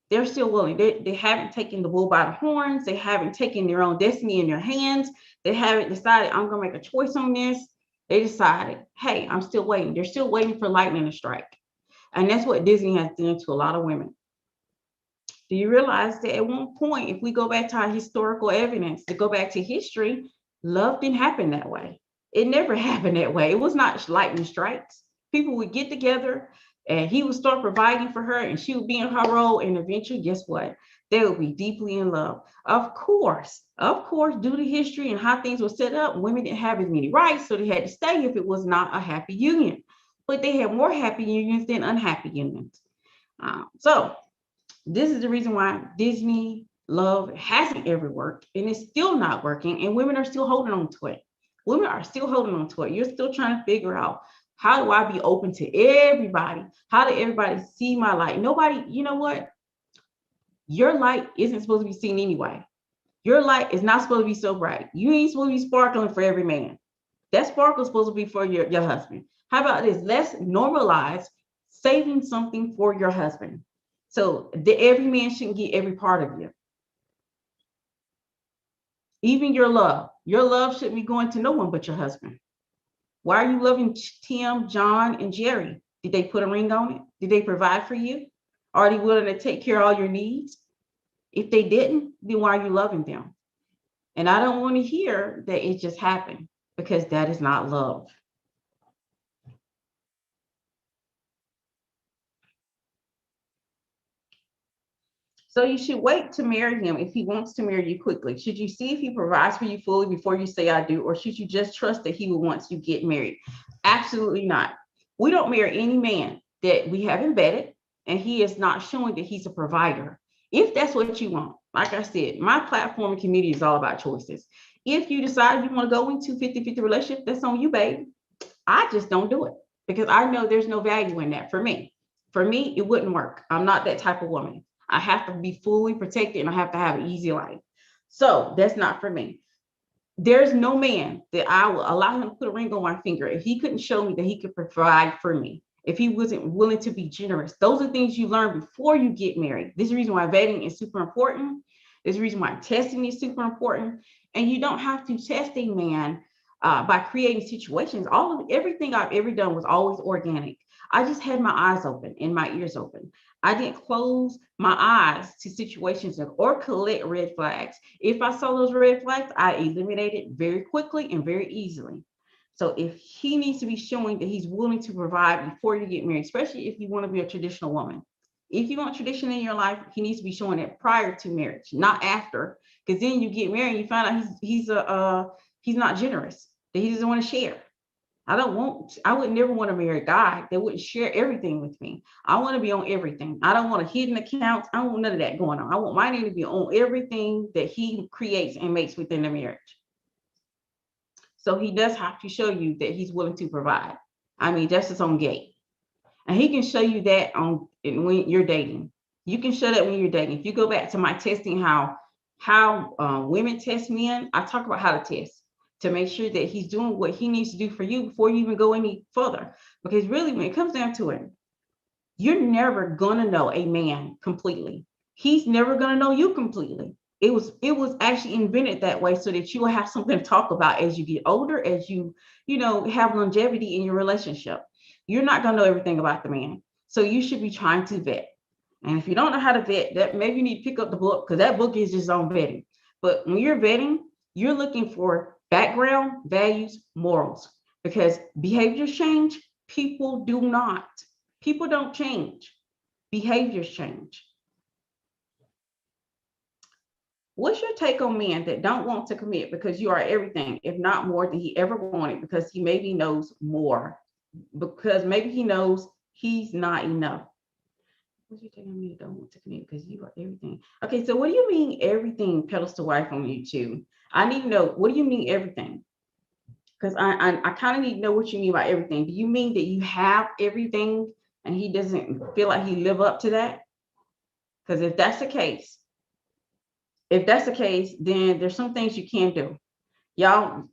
They're still willing. They haven't taken the bull by the horns. They haven't taken their own destiny in their hands. They haven't decided, I'm going to make a choice on this. They decided, hey, I'm still waiting. They're still waiting for lightning to strike. And that's what Disney has done to a lot of women. Do you realize that at one point, if we go back to our historical evidence, to go back to history, love didn't happen that way. It never happened that way. It was not lightning strikes. People would get together and he would start providing for her and she would be in her role. And eventually, guess what? They would be deeply in love. Of course, due to history and how things were set up, women didn't have as many rights, so they had to stay if it was not a happy union. But they had more happy unions than unhappy unions. So this is the reason why Disney love hasn't ever worked and it's still not working, and women are still holding on to it. Women are still holding on to it. You're still trying to figure out, how do I be open to everybody? How do everybody see my light? Nobody, you know what? Your light isn't supposed to be seen anyway. Your light is not supposed to be so bright. You ain't supposed to be sparkling for every man. That sparkle is supposed to be for your husband. How about this? Let's normalize saving something for your husband. So every man shouldn't get every part of you. Even your love. Your love shouldn't be going to no one but your husband. Why are you loving Tim, John, and Jerry? Did they put a ring on it? Did they provide for you? Are they willing to take care of all your needs? If they didn't, then why are you loving them? And I don't want to hear that it just happened, because that is not love. So you should wait to marry him if he wants to marry you quickly. Should you see if he provides for you fully before you say I do, or should you just trust that he will once you get married? Absolutely not. We don't marry any man that we haven't vetted and he is not showing that he's a provider. If that's what you want, like I said, my platform and community is all about choices. If you decide you want to go into 50-50 relationship, that's on you, babe. I just don't do it because I know there's no value in that for me. For me, it wouldn't work. I'm not that type of woman. I have to be fully protected and I have to have an easy life. So that's not for me. There's no man that I will allow him to put a ring on my finger if he couldn't show me that he could provide for me, if he wasn't willing to be generous. Those are things you learn before you get married. This is the reason why vetting is super important. This is the reason why testing is super important. And you don't have to test a man by creating situations. Everything I've ever done was always organic. I just had my eyes open and my ears open. I didn't close my eyes to situations or collect red flags. If I saw those red flags, I eliminated very quickly and very easily. So if he needs to be showing that he's willing to provide before you get married, especially if you want to be a traditional woman. If you want tradition in your life, he needs to be showing it prior to marriage, not after. Because then you get married and you find out he's not generous, that he doesn't want to share. I would never want to marry a guy that wouldn't share everything with me. I want to be on everything. I don't want a hidden accounts. I don't want none of that going on. I want my name to be on everything that he creates and makes within the marriage. So he does have to show you that he's willing to provide. I mean, that's his own gate. And he can show you that when you're dating. You can show that when you're dating. If you go back to my testing, how women test men, I talk about how to test to make sure that he's doing what he needs to do for you before you even go any further. Because really, when it comes down to it, you're never gonna know a man completely. He's never gonna know you completely. It was actually invented that way so that you will have something to talk about as you get older, as you have longevity in your relationship. You're not gonna know everything about the man. So you should be trying to vet. And if you don't know how to vet, that maybe you need to pick up the book because that book is just on vetting. But when you're vetting, you're looking for background, values, morals, because behaviors change. People do not. People don't change. Behaviors change. What's your take on men that don't want to commit because you are everything, if not more than he ever wanted, because he maybe knows more, because maybe he knows he's not enough? What's your take on men that don't want to commit because you are everything? Okay, so what do you mean everything pedals to wife on YouTube? I need to know, what do you mean everything? Because I kind of need to know what you mean by everything. Do you mean that you have everything and he doesn't feel like he live up to that? Because if that's the case, then there's some things you can do. Y'all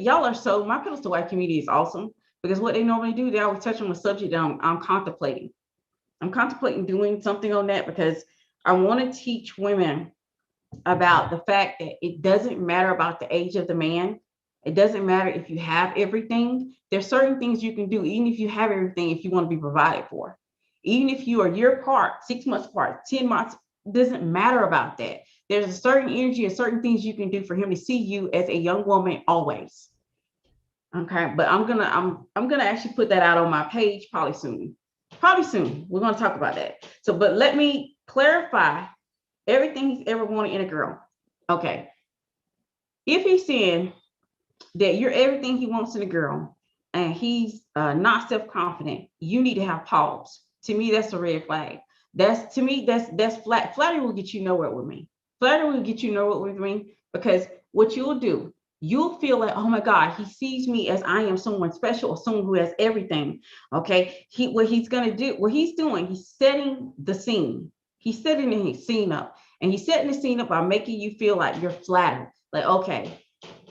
are so, my pedals to wife community is awesome because what they normally do, they always touch on the subject that I'm contemplating. I'm contemplating doing something on that because I want to teach women about the fact that it doesn't matter about the age of the man. It doesn't matter if you have everything. There's certain things you can do, even if you have everything, if you want to be provided for. Even if you are a year apart, 6 months apart, 10 months, it doesn't matter about that. There's a certain energy and certain things you can do for him to see you as a young woman always. Okay, but I'm gonna actually put that out on my page probably soon. We're gonna talk about that. So, but let me clarify everything he's ever wanted in a girl. Okay, if he's saying that you're everything he wants in a girl and he's not self-confident, you need to have pause. To me, that's a red flag. That's flat. Flattery will get you nowhere with me. Flattery will get you nowhere with me because what you'll feel like, oh my God, he sees me as I am someone special or someone who has everything. Okay. What he's doing, he's setting the scene. He's setting the scene up. And he's setting the scene up by making you feel like you're flattered. Like, okay,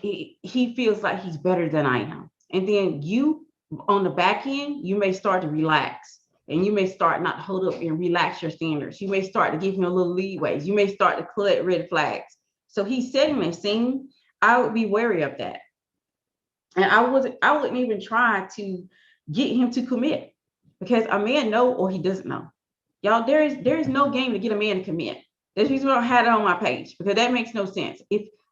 he feels like he's better than I am. And then you, on the back end, you may start to relax. And you may start not to hold up and relax your standards. You may start to give him a little leeways. You may start to collect red flags. So he's setting the scene. I would be wary of that. And I wouldn't even try to get him to commit because a man know or he doesn't know. Y'all, there is no game to get a man to commit. That's the reason why I had it on my page because that makes no sense.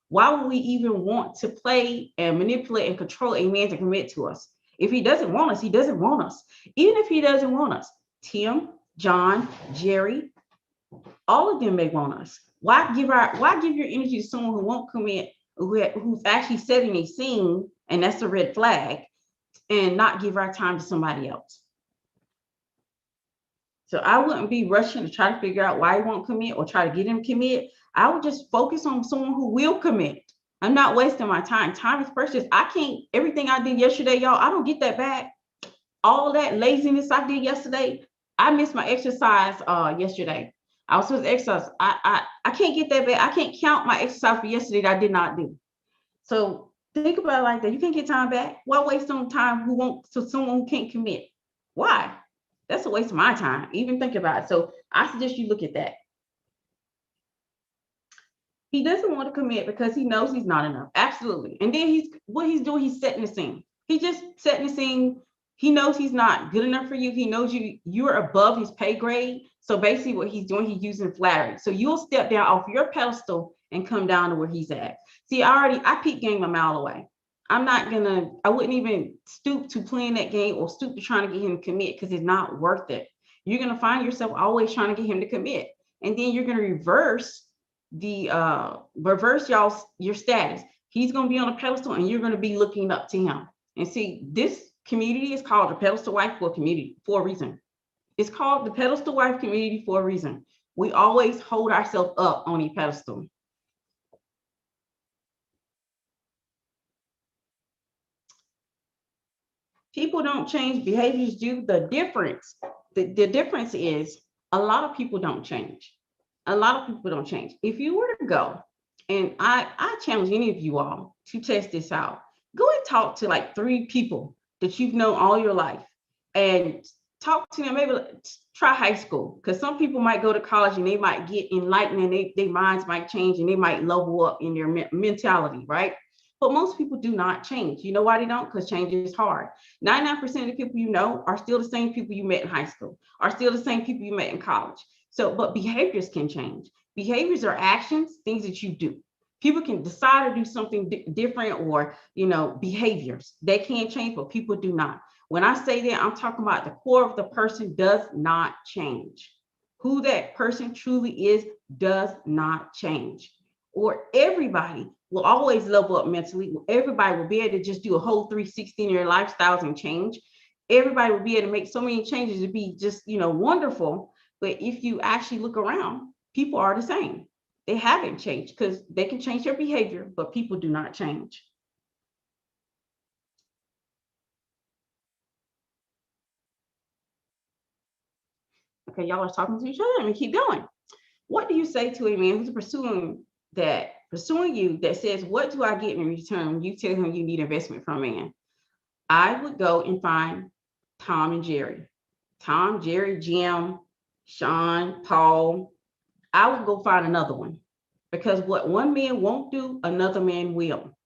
Why would we even want to play and manipulate and control a man to commit to us? If he doesn't want us, he doesn't want us. Even if he doesn't want us, Tim, John, Jerry, All of them may want us. Why give your energy to someone who won't commit, who's actually setting a scene, and that's a red flag, and not give our time to somebody else? So I wouldn't be rushing to try to figure out why he won't commit or try to get him to commit. I would just focus on someone who will commit. I'm not wasting my time. Time is precious. I can't, everything I did yesterday, y'all, I don't get that back. All that laziness I did yesterday, I missed my exercise yesterday. I was supposed to exercise. I can't get that back. I can't count my exercise for yesterday that I did not do. So think about it like that. You can't get time back. Why waste on time who won't, so someone who can't commit? Why? That's a waste of my time. Even think about it. So I suggest you look at that. He doesn't want to commit because he knows he's not enough. Absolutely. And then he's doing, he's setting the scene. He just setting the scene. He knows he's not good enough for you. He knows you're above his pay grade. So basically what he's doing, he's using flattery. So you'll step down off your pedestal and come down to where he's at. See, I peep game a mile away. I wouldn't even stoop to playing that game or stoop to trying to get him to commit because it's not worth it. You're going to find yourself always trying to get him to commit. And then you're going to reverse your status. He's going to be on a pedestal and you're going to be looking up to him. And see, this community is called the pedestal wife for a reason. It's called the pedestal wife community for a reason. We always hold ourselves up on a pedestal. People don't change, behaviors do. The difference is a lot of people don't change. A lot of people don't change. If you were to go, and I challenge any of you all to test this out, go and talk to like 3 people that you've known all your life and talk to them. Maybe try high school, because some people might go to college and they might get enlightened and their minds might change and they might level up in their mentality, right? But most people do not change. You know why they don't? Because change is hard. 99% of the people you know are still the same people you met in high school, are still the same people you met in college. So, but behaviors can change. Behaviors are actions, things that you do. People can decide to do something different, or, behaviors. They can change, but people do not. When I say that, I'm talking about the core of the person does not change. Who that person truly is does not change. Or everybody will always level up mentally. Everybody will be able to just do a whole 360 in their lifestyles and change. Everybody will be able to make so many changes to be just, wonderful. But if you actually look around, people are the same. They haven't changed, because they can change their behavior, but people do not change. Okay, y'all are talking to each other. Let me keep going. What do you say to a man who's pursuing you that says, what do I get in return? You tell him you need investment from a man. I would go and find Tom and Jerry. Tom, Jerry, Jim, Sean, Paul. I would go find another one, because what one man won't do, another man will.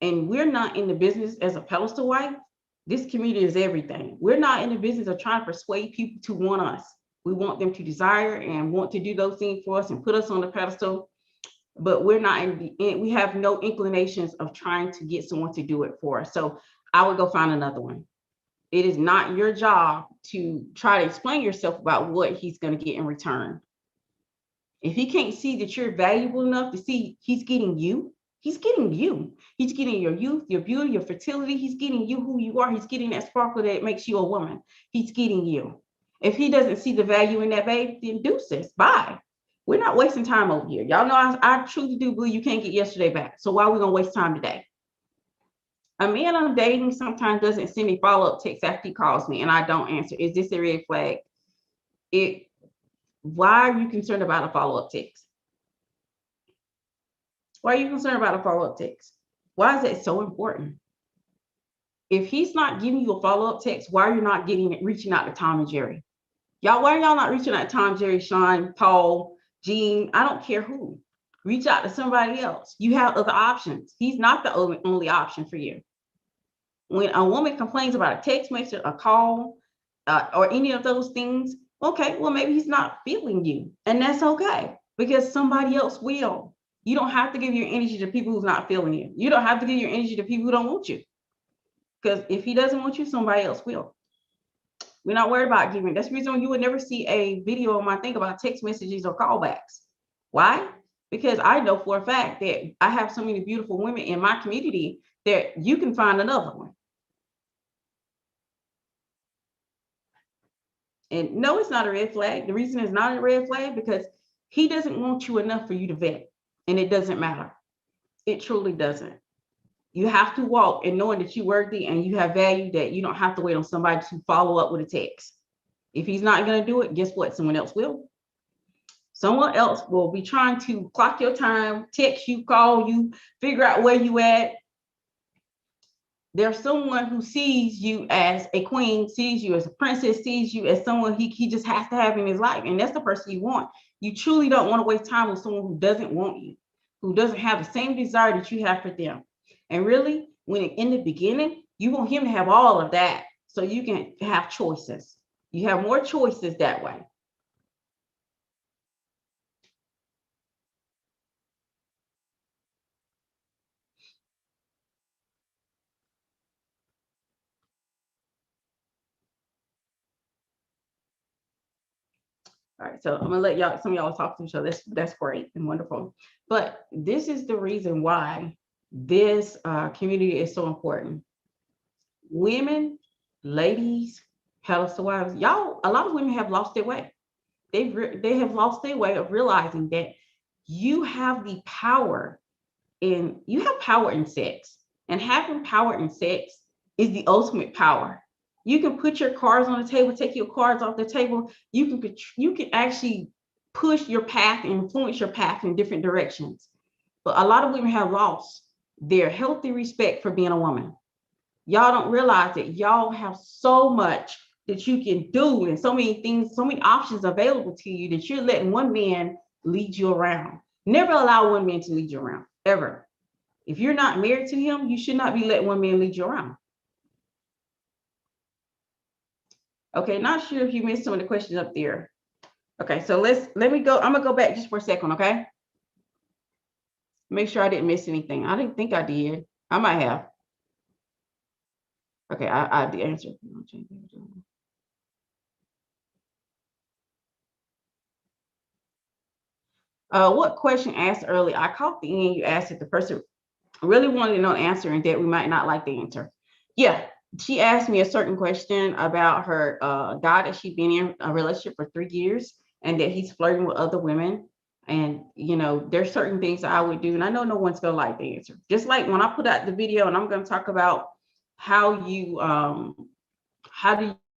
And we're not in the business as a pedestal wife. This community is everything. We're not in the business of trying to persuade people to want us. We want them to desire and want to do those things for us and put us on the pedestal. But we're not we have no inclinations of trying to get someone to do it for us. So I would go find another one. It is not your job to try to explain yourself about what he's going to get in return. If he can't see that you're valuable enough to see he's getting you, he's getting you. He's getting your youth, your beauty, your fertility. He's getting you who you are. He's getting that sparkle that makes you a woman. He's getting you. If he doesn't see the value in that, babe, then deuces. Bye. We're not wasting time over here. Y'all know I truly do believe you can't get yesterday back. So why are we going to waste time today? A man I'm dating sometimes doesn't send me follow-up text after he calls me and I don't answer. Is this a red flag? Why are you concerned about a follow-up text? Why are you concerned about a follow-up text? Why is that so important? If he's not giving you a follow-up text, why are you not reaching out to Tom and Jerry? Y'all, why are y'all not reaching out to Tom, Jerry, Sean, Paul, Gene? I don't care who. Reach out to somebody else. You have other options. He's not the only option for you. When a woman complains about a text message, a call, or any of those things, okay, well, maybe he's not feeling you. And that's okay, because somebody else will. You don't have to give your energy to people who's not feeling you. You don't have to give your energy to people who don't want you. Because if he doesn't want you, somebody else will. We're not worried about giving. That's the reason you would never see a video on my thing about text messages or callbacks. Why? Because I know for a fact that I have so many beautiful women in my community that you can find another one. And no, it's not a red flag. The reason it's not a red flag because he doesn't want you enough for you to vet. And it doesn't matter. It truly doesn't. You have to walk and knowing that you're worthy and you have value, that you don't have to wait on somebody to follow up with a text. If he's not going to do it, guess what? Someone else will. Someone else will be trying to clock your time, text you, call you, figure out where you at. There's someone who sees you as a queen, sees you as a princess, sees you as someone he just has to have in his life. And that's the person you want. You truly don't want to waste time with someone who doesn't want you, who doesn't have the same desire that you have for them. And really, when in the beginning, you want him to have all of that so you can have choices. You have more choices that way. All right, so I'm gonna let y'all, some of y'all talk to each other. That's great and wonderful. But this is the reason why this community is so important. Women, ladies, pedestal wives, y'all, a lot of women have lost their way. They have lost their way of realizing that you have the power you have power in sex, and having power in sex is the ultimate power. You can put your cards on the table, take your cards off the table. You can actually push your path and influence your path in different directions. But a lot of women have lost their healthy respect for being a woman. Y'all don't realize that y'all have so much that you can do and so many things, so many options available to you that you're letting one man lead you around. Never allow one man to lead you around, ever. If you're not married to him, you should not be letting one man lead you around. Okay, not sure if you missed some of the questions up there. Okay, so let me go. I'm gonna go back just for a second, okay? Make sure I didn't miss anything. I didn't think I did. I might have. Okay, I did answer. What question asked early? I caught the end. You asked if the person really wanted to know the answer and that we might not like the answer. Yeah, she asked me a certain question about her guy that she'd been in a relationship for 3 years and that he's flirting with other women. And there's certain things I would do, and I know no one's gonna like the answer. Just like when I put out the video, and I'm gonna talk about how do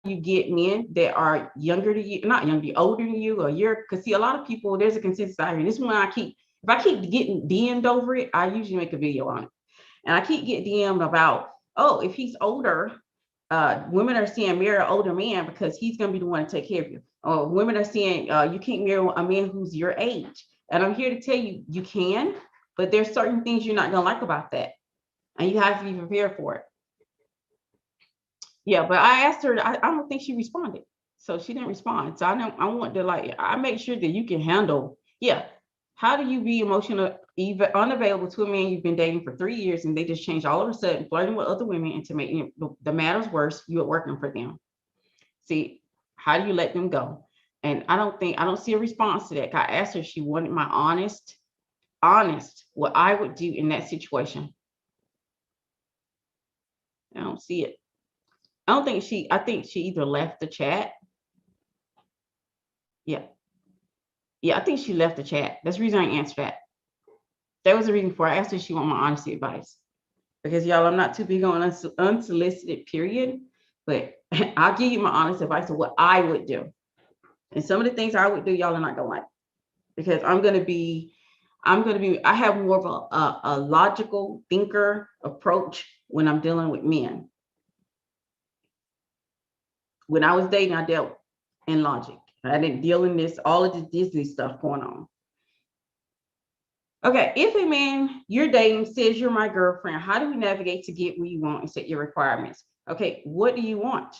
you get men that are younger than you, not younger, older than you, or because see, a lot of people, there's a consensus out here. This one if I keep getting DM'd over it, I usually make a video on it. And I keep getting DM'd about, oh, if he's older, women are saying marry an older man because he's going to be the one to take care of you. Or women are saying you can't marry a man who's your age. And I'm here to tell you, you can, but there's certain things you're not going to like about that. And you have to be prepared for it. Yeah, but I asked her, I don't think she responded. So she didn't respond. So I want to I make sure that you can handle, yeah. How do you be emotional, even unavailable to a man you've been dating for 3 years and they just change all of a sudden, flirting with other women, and to make the matters worse, you're working for them. See, how do you let them go? And I don't see a response to that. I asked her if she wanted my honest, what I would do in that situation. I don't see it. I think she either left the chat. Yeah. Yeah, I think she left the chat. That's the reason I answered that. That was the reason for I asked her if she wanted my honesty advice. Because y'all, I'm not too big on unsolicited, period. But I'll give you my honest advice of what I would do. And some of the things I would do, y'all are not gonna like. Because I have more of a logical thinker approach when I'm dealing with men. When I was dating, I dealt in logic. I didn't deal in all of this Disney stuff going on. Okay, if a man you're dating says you're my girlfriend, how do we navigate to get where you want and set your requirements? Okay, what do you want?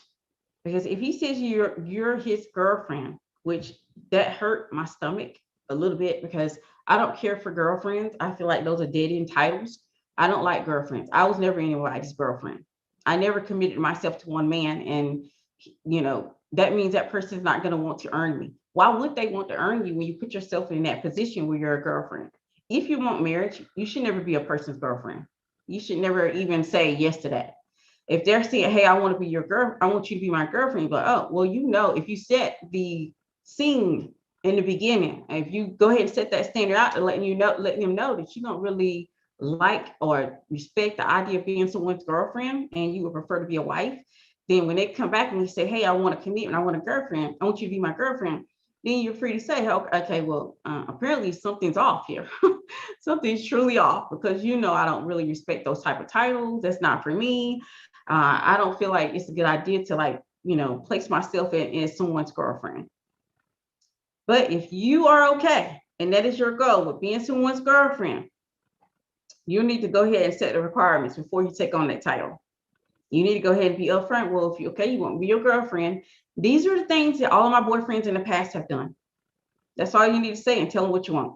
Because if he says you're his girlfriend, which that hurt my stomach a little bit because I don't care for girlfriends. I feel like those are dead end titles. I don't like girlfriends. I was never anybody's girlfriend. I never committed myself to one man, and that means that person is not going to want to earn me. Why would they want to earn you when you put yourself in that position where you're a girlfriend? If you want marriage, you should never be a person's girlfriend. You should never even say yes to that. If they're saying, hey, I want to be your girl, I want you to be my girlfriend, but oh, well, if you set the scene in the beginning, and if you go ahead and set that standard out and letting them know that you don't really like or respect the idea of being someone's girlfriend and you would prefer to be a wife, then when they come back and you say, hey, I want a commitment, I want a girlfriend, I want you to be my girlfriend, then you're free to say, okay, well, apparently something's off here. Something's truly off, because I don't really respect those type of titles. That's not for me. I don't feel like it's a good idea to place myself in as someone's girlfriend. But if you are okay, and that is your goal with being someone's girlfriend, you need to go ahead and set the requirements before you take on that title. You need to go ahead and be upfront. Well, if you want to be your girlfriend, these are the things that all of my boyfriends in the past have done. That's all you need to say, and tell them what you want.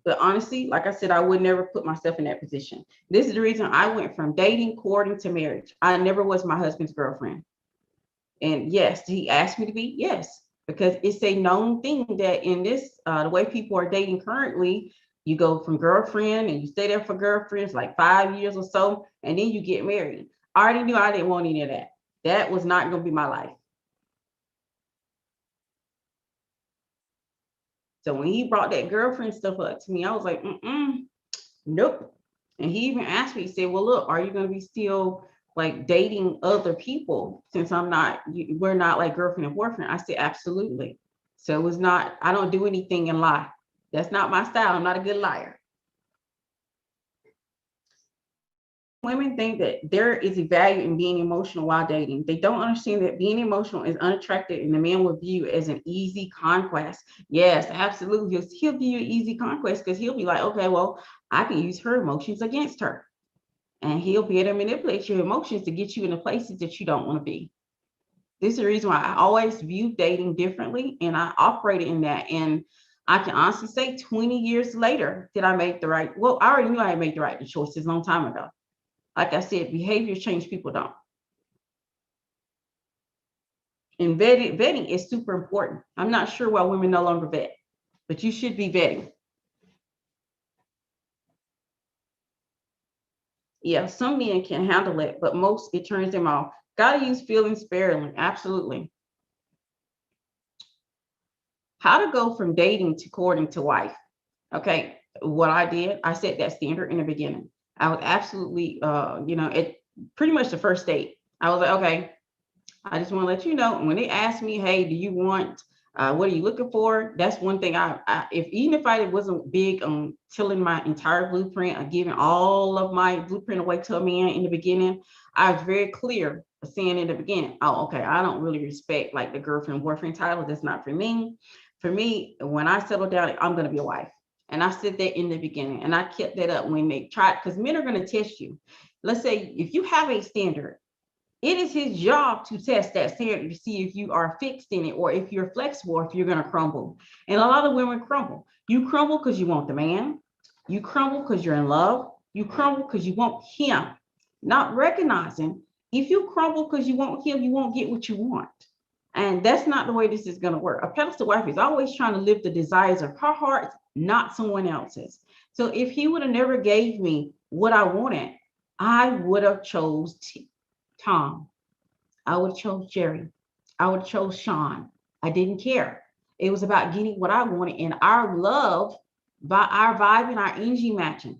But honestly, like I said, I would never put myself in that position. This is the reason I went from dating, courting to marriage. I never was my husband's girlfriend. And yes, he asked me to be, yes, because it's a known thing that in this, the way people are dating currently, you go from girlfriend and you stay there for girlfriends like 5 years or so, and then you get married. I already knew I didn't want any of that. That was not going to be my life. So when he brought that girlfriend stuff up to me, I was like, nope. And he even asked me, he said, well, look, are you going to be still like dating other people since we're not like girlfriend and boyfriend? I said, absolutely. So it was not, I don't do anything and lie. That's not my style. I'm not a good liar. Women think that there is a value in being emotional while dating. They don't understand that being emotional is unattractive and the man will view it as an easy conquest. Yes, absolutely. He'll view an easy conquest because he'll be like, okay, well, I can use her emotions against her. And he'll be able to manipulate your emotions to get you in the places that you don't want to be. This is the reason why I always view dating differently, and I operated in that. And I can honestly say 20 years later that I made the right, well, I already knew I had made the right choices a long time ago. Like I said, behaviors change, people don't. And vetting is super important. I'm not sure why women no longer vet, but you should be vetting. Yeah, some men can handle it, but most, it turns them off. Got to use feelings sparingly. Absolutely. How to go from dating to courting to wife. Okay, what I did, I set that standard in the beginning. I was absolutely, it pretty much the first date. I was like, okay, I just want to let you know. When they ask me, hey, do you want, what are you looking for? That's one thing even if I wasn't big on telling my entire blueprint or giving all of my blueprint away to a man in the beginning, I was very clear saying in the beginning, oh, okay, I don't really respect like the girlfriend, boyfriend title. That's not for me. For me, when I settle down, I'm going to be a wife. And I said that in the beginning, and I kept that up when they tried, because men are going to test you. Let's say if you have a standard, it is his job to test that standard to see if you are fixed in it, or if you're flexible, or if you're going to crumble. And a lot of women crumble. You crumble because you want the man. You crumble because you're in love. You crumble because you want him. Not recognizing if you crumble because you want him, you won't get what you want. And that's not the way this is going to work. A pedestal wife is always trying to live the desires of her heart, not someone else's. So if he would have never gave me what I wanted, I would have chose Tom. I would have chose Jerry. I would have chose Sean. I didn't care. It was about getting what I wanted and our love, by our vibe and our energy matching.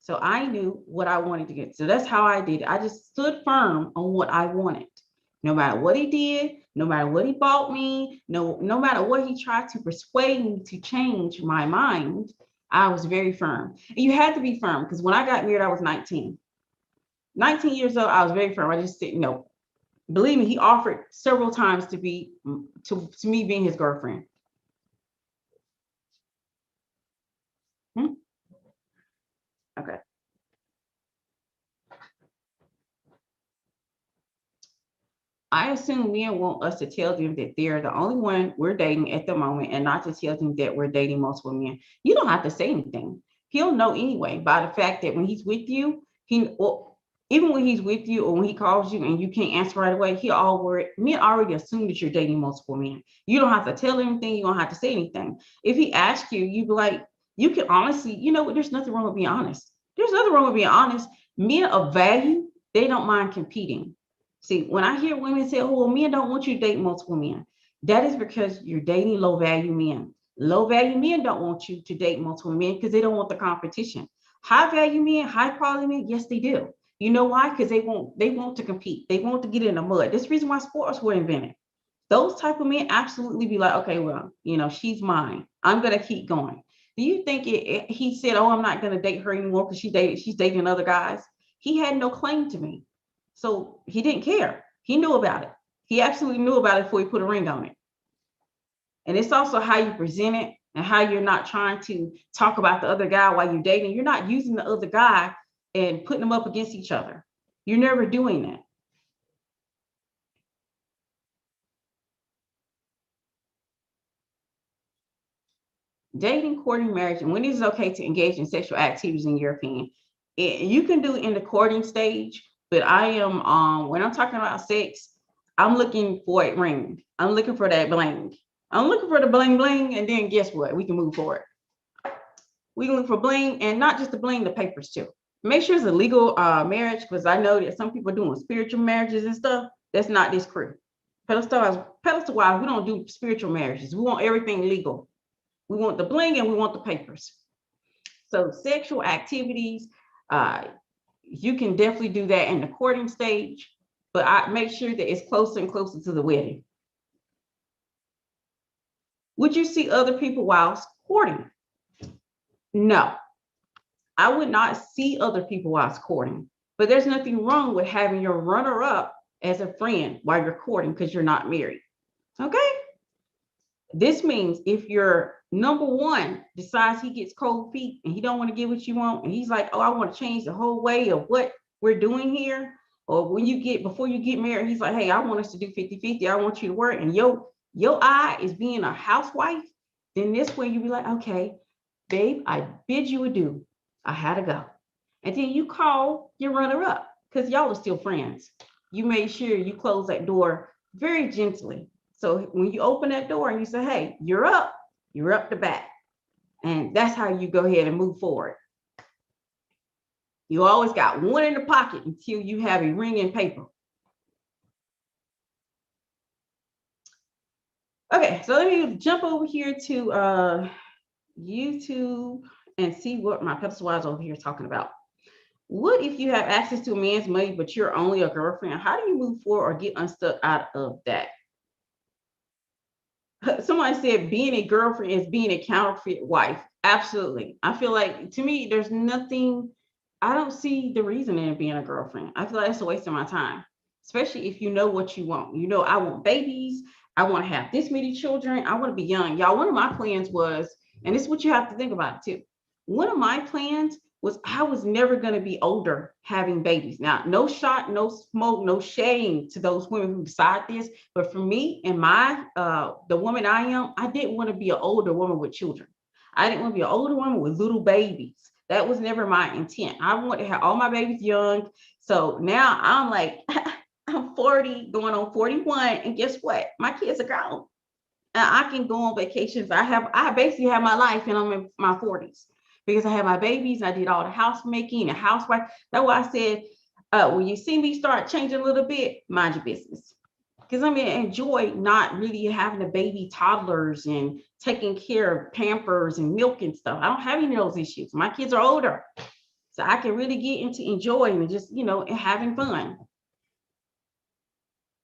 So I knew what I wanted to get. So that's how I did it. I just stood firm on what I wanted. No matter what he did, no matter what he bought me, no matter what he tried to persuade me to change my mind, I was very firm. And you had to be firm, because when I got married, I was 19. 19 years old, I was very firm. I just said no. Believe me, he offered several times to me being his girlfriend. Okay. I assume men want us to tell them that they're the only one we're dating at the moment, and not to tell them that we're dating multiple men. You don't have to say anything. He'll know anyway by the fact that when he's with you, Even when he's with you or when he calls you and you can't answer right away, men already assume that you're dating multiple men. You don't have to tell him anything. You don't have to say anything. If he asks you, you be like, you can honestly, you know what? There's nothing wrong with being honest. There's nothing wrong with being honest. Men of value, they don't mind competing. See, when I hear women say, oh, well, men don't want you to date multiple men, that is because you're dating low value men. Low value men don't want you to date multiple men because they don't want the competition. High value men, high quality men, yes, they do. You know why? Because they want to compete. They want to get in the mud. That's the reason why sports were invented. Those type of men absolutely be like, okay, well, she's mine. I'm gonna keep going. Do you think he said, oh, I'm not gonna date her anymore because she's dating other guys? He had no claim to me. So he didn't care. He knew about it. He absolutely knew about it before he put a ring on it. And it's also how you present it and how you're not trying to talk about the other guy while you're dating. You're not using the other guy and putting them up against each other. You're never doing that. Dating, courting, marriage, and when is it okay to engage in sexual activities in your opinion? You can do it in the courting stage, but I am when I'm talking about sex, I'm looking for a ring. I'm looking for that bling. I'm looking for the bling bling, and then guess what? We can move forward. We can look for bling, and not just the bling, the papers too. Make sure it's a legal marriage, because I know that some people are doing spiritual marriages and stuff. That's not this crew. Pedestal wise, we don't do spiritual marriages. We want everything legal. We want the bling and we want the papers. So sexual activities, uh, you can definitely do that in the courting stage, but I make sure that it's closer and closer to the wedding. Would you see other people whilst courting? No, I would not see other people whilst courting, but there's nothing wrong with having your runner up as a friend while you're courting because you're not married. Okay. This means if your number one decides he gets cold feet and he don't want to get what you want, and he's like, oh, I want to change the whole way of what we're doing here. Or before you get married, he's like, hey, I want us to do 50-50. I want you to work. And your eye is being a housewife. Then this way you be like, okay, babe, I bid you adieu. I had to go. And then you call your runner up because y'all are still friends. You made sure you close that door very gently. So when you open that door and you say, hey, you're up the bat. And that's how you go ahead and move forward. You always got one in the pocket until you have a ring and paper. Okay, so let me jump over here to YouTube and see what my pedestal wives over here is talking about. What if you have access to a man's money, but you're only a girlfriend? How do you move forward or get unstuck out of that? Somebody said being a girlfriend is being a counterfeit wife. Absolutely. I feel like, to me, there's nothing, I don't see the reason in being a girlfriend. I feel like it's a waste of my time, especially if you know what you want. I want babies. I want to have this many children. I want to be young. Y'all, one of my plans was, and this is what you have to think about too. One of my plans was I was never going to be older having babies. Now, no shot, no smoke, no shame to those women who decide this. But for me and the woman I am, I didn't want to be an older woman with children. I didn't want to be an older woman with little babies. That was never my intent. I wanted to have all my babies young. So now I'm like, I'm 40, going on 41. And guess what? My kids are grown. I can go on vacations. I basically have my life and I'm in my 40s because I had my babies. I did all the house making and housewife. That's why I said, when you see me start changing a little bit, mind your business. Because I'm going to enjoy not really having a baby toddlers and taking care of Pampers and milk and stuff. I don't have any of those issues. My kids are older. So I can really get into enjoying and just, having fun.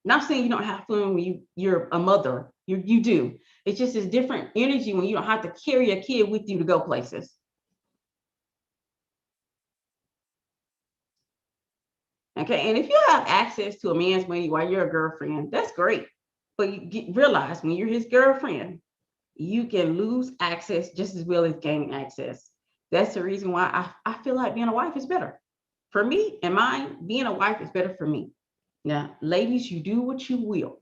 Not saying you don't have fun when you're a mother. You do. It's just this different energy when you don't have to carry a kid with you to go places. Okay. And if you have access to a man's money while you're a girlfriend, that's great. But realize when you're his girlfriend, you can lose access just as well as gaining access. That's the reason why I feel like being a wife is better. For me and mine, being a wife is better for me. Now, ladies, you do what you will.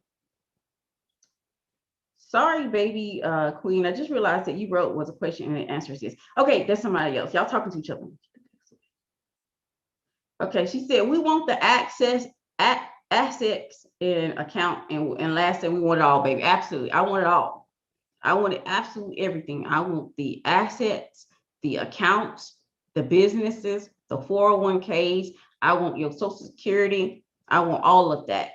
Sorry, baby queen. I just realized that you wrote was a question and the answer is this. Okay, that's somebody else. Y'all talking to each other. Okay, she said we want the assets and account, and last thing we want it all, baby. Absolutely, I want it all. I wanted absolutely everything. I want the assets, the accounts, the businesses, the 401ks. I want your social security. I want all of that.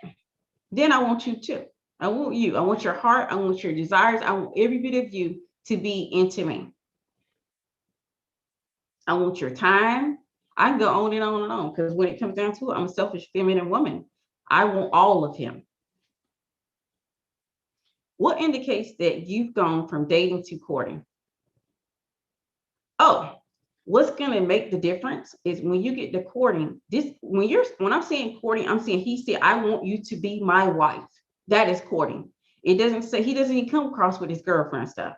Then I want you too. I want you. I want your heart. I want your desires. I want every bit of you to be into me. I want your time. I can go on and on because when it comes down to it, I'm a selfish feminine woman. I want all of him. What indicates that you've gone from dating to courting? Oh, what's gonna make the difference is when you get to courting. When I'm saying courting, I'm saying he said, I want you to be my wife. That is courting. It doesn't say he doesn't even come across with his girlfriend stuff.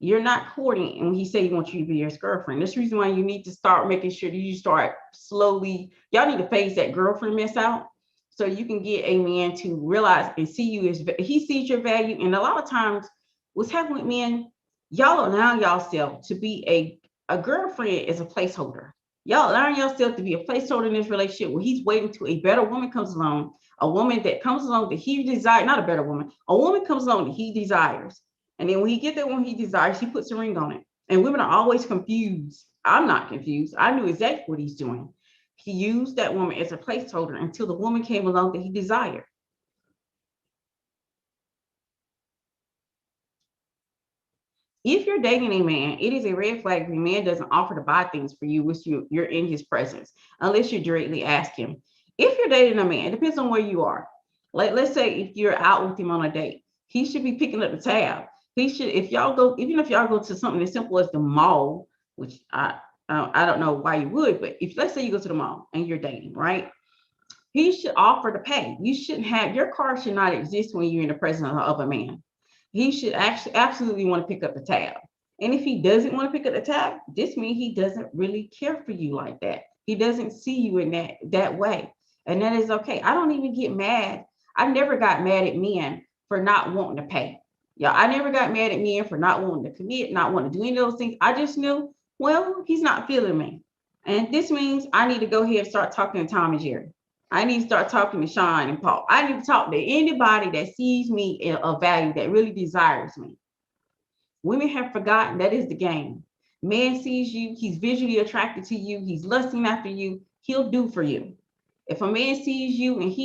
You're not courting, and when he say he wants you to be his girlfriend. That's the reason why you need to start making sure that you start slowly. Y'all need to phase that girlfriend mess out so you can get a man to realize and see you as he sees your value. And a lot of times, what's happening with men, y'all allow yourself to be a girlfriend is a placeholder. Y'all allow yourself to be a placeholder in this relationship where he's waiting till a better woman comes along, a woman that comes along that he desires, not a better woman, a woman comes along that he desires. And then when he gets that one he desires, he puts a ring on it. And women are always confused. I'm not confused. I knew exactly what he's doing. He used that woman as a placeholder until the woman came along that he desired. If you're dating a man, it is a red flag if a man doesn't offer to buy things for you, which you're in his presence, unless you directly ask him. If you're dating a man, it depends on where you are. Let's say if you're out with him on a date, he should be picking up the tab. He should, if y'all go, even if y'all go to something as simple as the mall, which I don't know why you would, but if let's say you go to the mall and you're dating, right? He should offer to pay. You shouldn't have your car should not exist when you're in the presence of a man. He should actually absolutely want to pick up the tab. And if he doesn't want to pick up the tab, this means he doesn't really care for you like that. He doesn't see you in that way. And that is okay. I don't even get mad. I never got mad at men for not wanting to pay. Yeah, I never got mad at men for not wanting to commit, not wanting to do any of those things. I just knew, well, he's not feeling me. And this means I need to go ahead and start talking to Tom and Jerry. I need to start talking to Sean and Paul. I need to talk to anybody that sees me of value, that really desires me. Women have forgotten that is the game. Man sees you, he's visually attracted to you, he's lusting after you, he'll do for you. If a man sees you and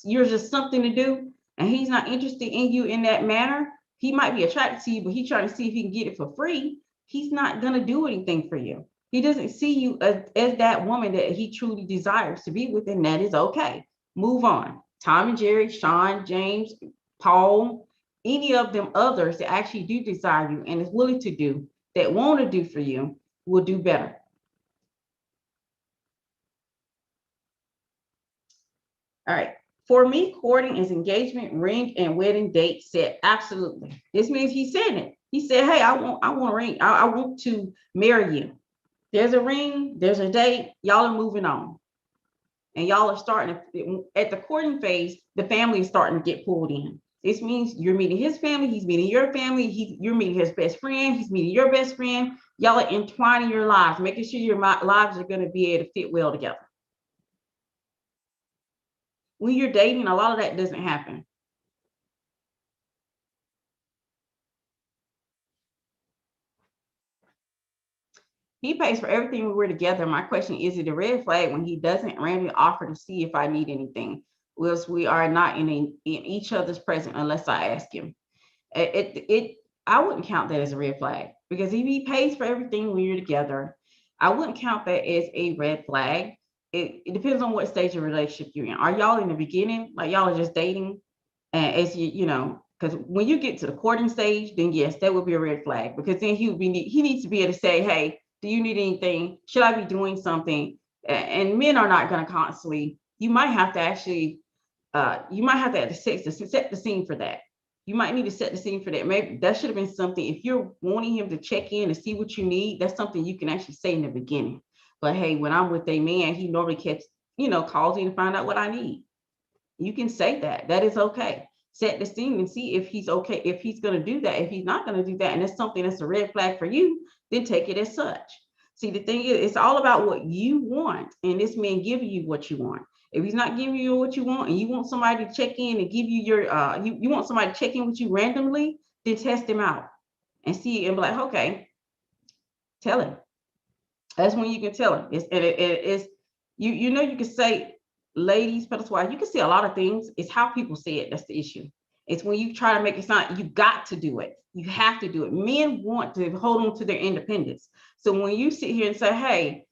you're just something to do, and he's not interested in you in that manner, he might be attracted to you, but he's trying to see if he can get it for free. He's not going to do anything for you. He doesn't see you as that woman that he truly desires to be with, and that is okay. Move on. Tom and Jerry, Sean, James, Paul, any of them others that actually do desire you and is willing to do, that want to do for you, will do better. All right. For me, courting is engagement, ring, and wedding date set. Absolutely. This means he's saying it. He said, hey, I want a ring. I want to marry you. There's a ring, there's a date, y'all are moving on. And y'all are starting at the courting phase, the family is starting to get pulled in. This means you're meeting his family, he's meeting your family, you're meeting his best friend, he's meeting your best friend. Y'all are entwining your lives, making sure your lives are going to be able to fit well together. When you're dating, a lot of that doesn't happen. He pays for everything when we're together. My question is it a red flag when he doesn't randomly offer to see if I need anything? Whilst we are not in each other's presence unless I ask him. I wouldn't count that as a red flag because if he pays for everything when you're together, I wouldn't count that as a red flag. It depends on what stage of relationship you're in. Are y'all in the beginning, like y'all are just dating, and as because when you get to the courting stage, then yes, that would be a red flag because then he needs to be able to say, hey, do you need anything? Should I be doing something? And men are not going to constantly. You might have to actually, set the scene for that. You might need to set the scene for that. Maybe that should have been something. If you're wanting him to check in and see what you need, that's something you can actually say in the beginning. But hey, when I'm with a man, he normally calls me to find out what I need. You can say that. That is okay. Set the scene and see if he's okay, if he's going to do that. If he's not going to do that, and it's something that's a red flag for you, then take it as such. See, the thing is, it's all about what you want, and this man giving you what you want. If he's not giving you what you want, and you want somebody to check in and give you your, you want somebody to check in with you randomly, then test him out and see and be like, okay, tell him. That's when you can tell him. It's you can say, ladies, pedal wise, you can say a lot of things. It's how people say it. That's the issue. It's when you try to make it sound you got to do it. You have to do it. Men want to hold on to their independence. So when you sit here and say, hey,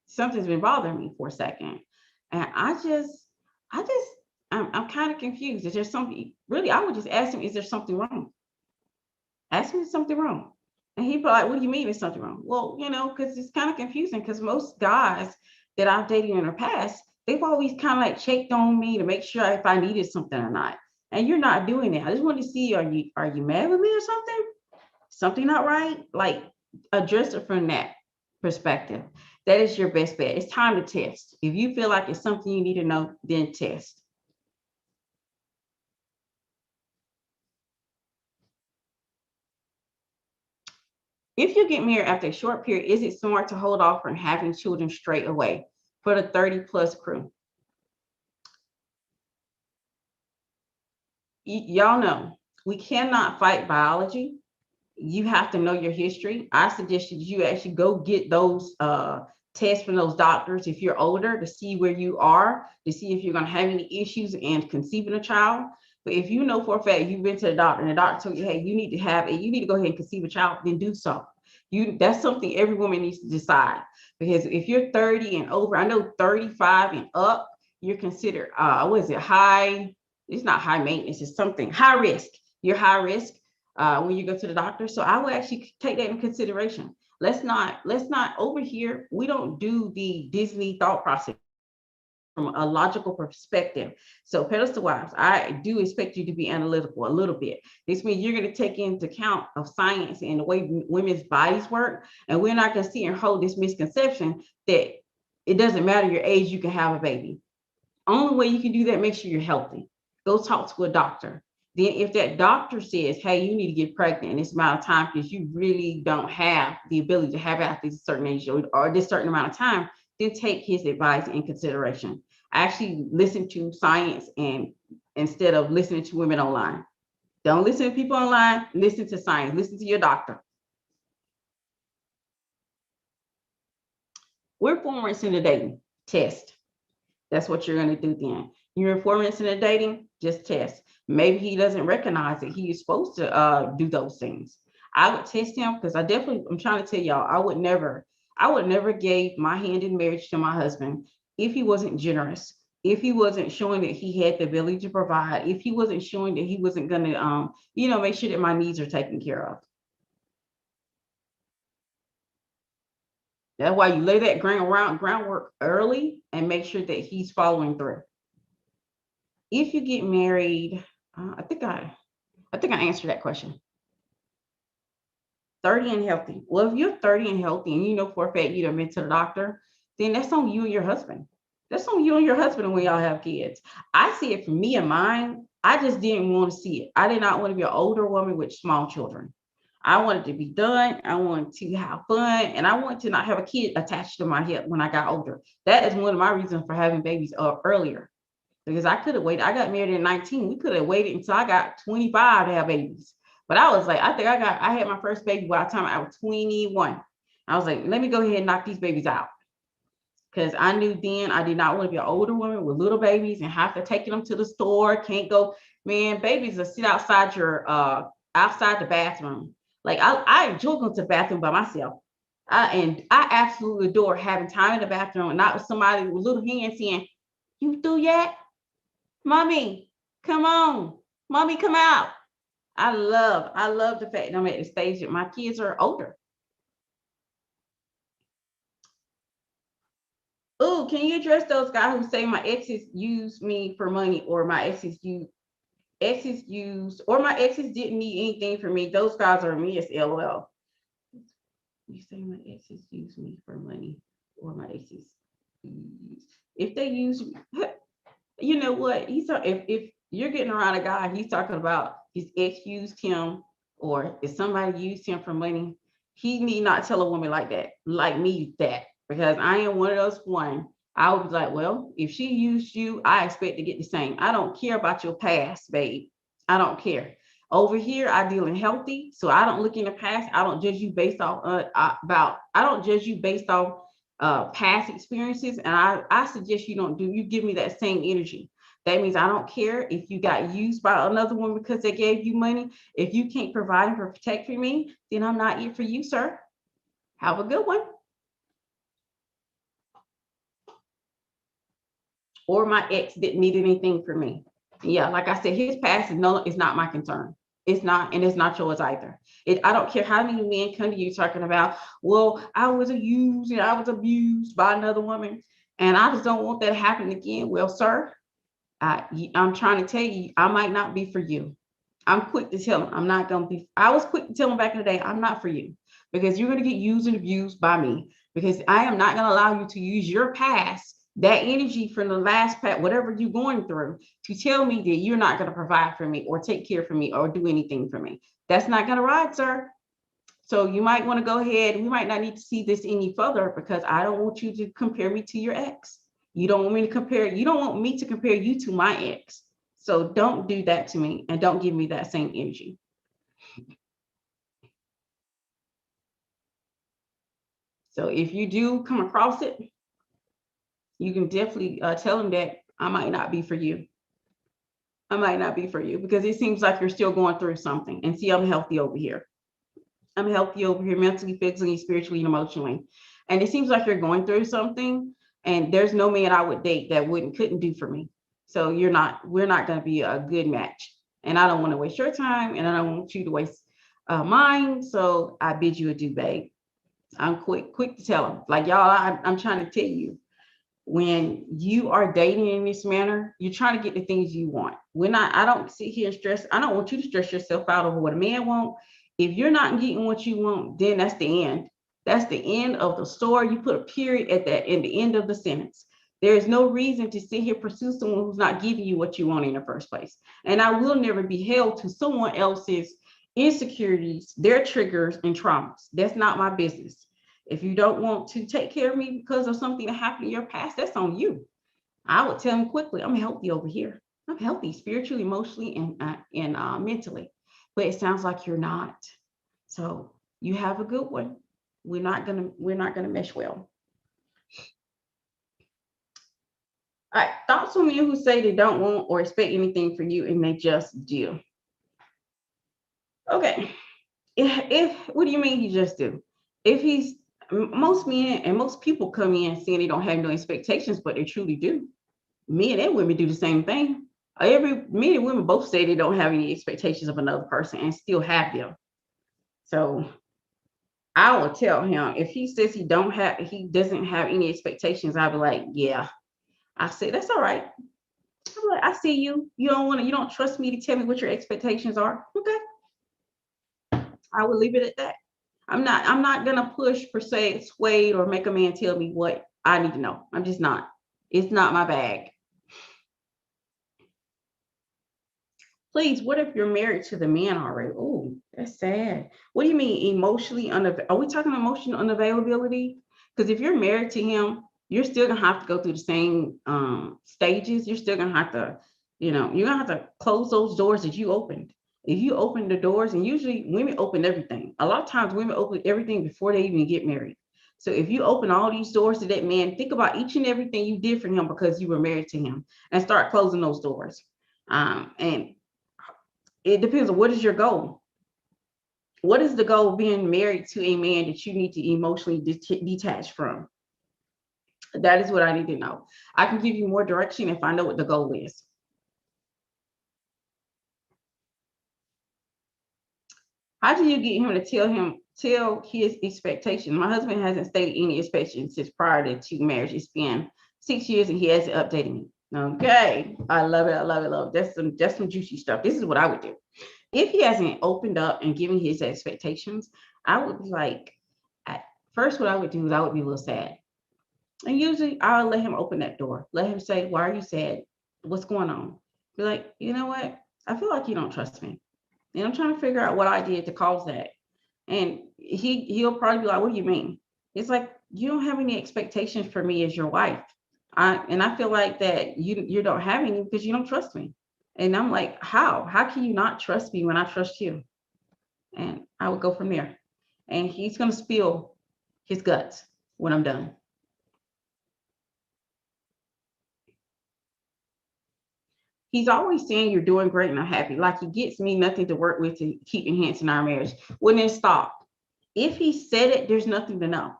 something's been bothering me for a second, and I'm kind of confused. Is there something really? I would just ask him, is there something wrong? Ask me, is something wrong? And he'd be like, what do you mean there's something wrong? Well, because it's kind of confusing, because most guys that I've dated in the past, they've always kind of like checked on me to make sure if I needed something or not. And you're not doing that. I just want to see, are you mad with me or something? Something not right? Like, address it from that perspective. That is your best bet. It's time to test. If you feel like it's something you need to know, then test. If you get married after a short period, is it smart to hold off from having children straight away? For the 30 plus crew, y'all know we cannot fight biology. You have to know your history. I suggested you actually go get those tests from those doctors if you're older, to see where you are, to see if you're going to have any issues in conceiving a child. But if you know for a fact you've been to the doctor and the doctor told you, hey, you need to go ahead and conceive a child, then do so. That's something every woman needs to decide, because if you're 30 and over, I know 35 and up, you're considered what is it, high? It's not high maintenance, it's something high risk. You're high risk when you go to the doctor. So I would actually take that in consideration. Let's not over here. We don't do the Disney thought process from a logical perspective. So pedestal wives, I do expect you to be analytical a little bit. This means you're going to take into account of science and the way women's bodies work. And we're not going to sit and hold this misconception that it doesn't matter your age, you can have a baby. Only way you can do that, make sure you're healthy. Go talk to a doctor. Then if that doctor says, hey, you need to get pregnant in this amount of time because you really don't have the ability to have it after this certain age or this certain amount of time, then take his advice in consideration. Actually listen to science and instead of listening to women online. Don't listen to people online, listen to science, listen to your doctor. We're 4 months into dating, test. That's what you're going to do then. You're 4 months into dating, just test. Maybe he doesn't recognize that he is supposed to do those things. I would test him, because I'm trying to tell y'all, I would never give my hand in marriage to my husband if he wasn't generous, if he wasn't showing that he had the ability to provide, if he wasn't showing that he wasn't going to, make sure that my needs are taken care of. That's why you lay that groundwork early and make sure that he's following through. If you get married, I think I answered that question. 30 and healthy. Well, if you're 30 and healthy and you know for a fact you done been to the doctor, then that's on you and your husband. That's on you and your husband when y'all have kids. I see it for me and mine. I just didn't want to see it. I did not want to be an older woman with small children. I wanted to be done. I wanted to have fun, and I wanted to not have a kid attached to my hip when I got older. That is one of my reasons for having babies earlier, because I could have waited. I got married at 19. We could have waited until I got 25 to have babies. But I was like, I had my first baby by the time I was 21. I was like, let me go ahead and knock these babies out. Because I knew then I did not want to be an older woman with little babies and have to take them to the store. Can't go, man, babies will sit outside outside the bathroom. Like I enjoy going to the bathroom by myself. And I absolutely adore having time in the bathroom and not with somebody with little hands saying, you through yet? Mommy, come on. Mommy, come out. I love the fact that I'm at the stage that my kids are older. Oh, can you address those guys who say my exes use me for money, or my exes used, or my exes didn't need anything from me? Those guys are me as LOL. You say my exes use me for money, or my exes if they use you know what, if you're getting around a guy, he's talking about his ex used him, or if somebody used him for money, He need not tell a woman like that, like me, that, because I am one of those one. I would be like, well, if she used you, I expect to get the same. I don't care about your past, babe. I don't care. Over here, I deal in healthy, so I don't look in the past. I don't judge you based off I don't judge you based off past experiences, and I suggest you don't do. You give me that same energy. That means I don't care if you got used by another woman because they gave you money. If you can't provide and protect for me, then I'm not here for you, sir. Have a good one. Or my ex didn't need anything for me. Yeah, like I said, his past is not my concern. It's not, and it's not yours either. I don't care how many men come to you talking about, well, I was used and I was abused by another woman, and I just don't want that to happen again. Well, sir, I'm trying to tell you, I might not be for you. I'm quick to tell him I'm not going to be. I was quick to tell him back in the day, I'm not for you, because you're going to get used and abused by me, because I am not going to allow you to use your past, that energy from the last past, whatever you're going through, to tell me that you're not going to provide for me or take care for me or do anything for me. That's not going to ride, sir. So you might want to go ahead. We might not need to see this any further, because I don't want you to compare me to your ex. You don't want me to compare. You don't want me to compare you to my ex. So don't do that to me, and don't give me that same energy. So if you do come across it, you can definitely tell them that I might not be for you. I might not be for you, because it seems like you're still going through something. And see, I'm healthy over here. I'm healthy over here mentally, physically, spiritually, and emotionally. And it seems like you're going through something, and there's no man I would date that couldn't do for me. So we're not going to be a good match. And I don't want to waste your time, and I don't want you to waste mine. So I bid you adieu, babe. I'm quick to tell them. Like, y'all, I'm trying to tell you, when you are dating in this manner, you're trying to get the things you want. I don't sit here and stress. I don't want you to stress yourself out over what a man wants. If you're not getting what you want, then that's the end. That's the end of the story. You put a period at that in the end of the sentence. There is no reason to sit here pursue someone who's not giving you what you want in the first place. And I will never be held to someone else's insecurities, their triggers, and traumas. That's not my business. If you don't want to take care of me because of something that happened in your past, that's on you. I would tell him quickly, I'm healthy over here. I'm healthy spiritually, emotionally, and mentally. But it sounds like you're not. So you have a good one. We're not gonna mesh well. All right, thoughts on men who say they don't want or expect anything for you and they just do. Okay. If what do you mean he just do? If he's Most men and most people come in saying they don't have no expectations, but they truly do. Men and women do the same thing. Every Men and women both say they don't have any expectations of another person and still have them. So I will tell him, if he says he doesn't have any expectations, I'll be like, yeah. I say that's all right. I'm like, I see you. You don't trust me to tell me what your expectations are. Okay. I will leave it at that. I'm not gonna push per se, sway, or make a man tell me what I need to know. I'm just not. It's not my bag. Please, what if you're married to the man already? Oh, that's sad. What do you mean emotionally Are we talking emotional unavailability? Because if you're married to him, you're still gonna have to go through the same stages. You're still gonna have to, you're gonna have to close those doors that you opened. If you open the doors, and usually women open everything. A lot of times women open everything before they even get married. So if you open all these doors to that man, think about each and everything you did for him because you were married to him, and start closing those doors. And it depends on what is your goal. What is the goal of being married to a man that you need to emotionally detach from? That is what I need to know. I can give you more direction if I know what the goal is. How do you get him to tell his expectations? My husband hasn't stated any expectations since prior to marriage. It's been 6 years and he hasn't updated me. Okay. I love it. I love it. Love it. That's some juicy stuff. This is what I would do. If he hasn't opened up and given his expectations, I would be like, first, what I would do is I would be a little sad. And usually I'll let him open that door. Let him say, why are you sad? What's going on? Be like, you know what? I feel like you don't trust me. And I'm trying to figure out what I did to cause that. And he'll probably be like, what do you mean? It's like, you don't have any expectations for me as your wife. I feel like that you don't have any because you don't trust me. And I'm like, how can you not trust me when I trust you? And I would go from there. And he's gonna spill his guts when I'm done. He's always saying you're doing great and I'm happy. Like, he gets me nothing to work with to keep enhancing our marriage. Well, then stop. If he said it, there's nothing to know.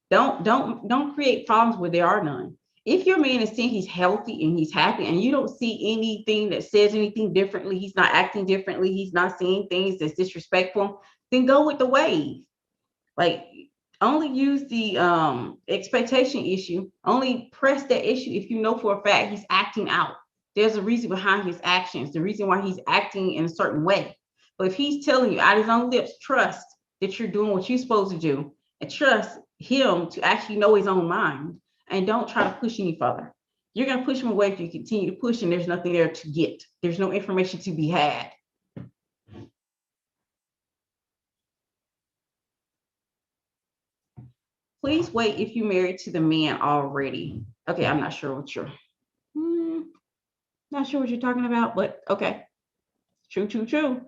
Don't create problems where there are none. If your man is saying he's healthy and he's happy and you don't see anything that says anything differently, he's not acting differently, he's not saying things that's disrespectful, then go with the wave. Like, only use the expectation issue, only press that issue if you know for a fact he's acting out. There's a reason behind his actions, the reason why he's acting in a certain way. But if he's telling you out of his own lips, trust that you're doing what you're supposed to do, and trust him to actually know his own mind, and don't try to push any further. You're going to push him away if you continue to push, and there's nothing there to get. There's no information to be had. Please wait if you're married to the man already. Okay, I'm not sure what you're not sure what you're talking about, but okay. True, true, true.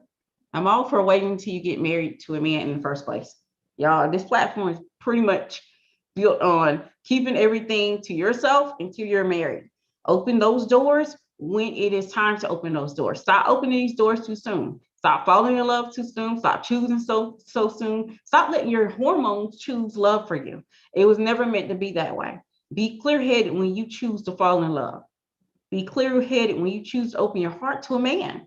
I'm all for waiting until you get married to a man in the first place. Y'all, this platform is pretty much built on keeping everything to yourself until you're married. Open those doors when it is time to open those doors. Stop opening these doors too soon. Stop falling in love too soon. Stop choosing so soon. Stop letting your hormones choose love for you. It was never meant to be that way. Be clear-headed when you choose to fall in love. Be clear-headed when you choose to open your heart to a man.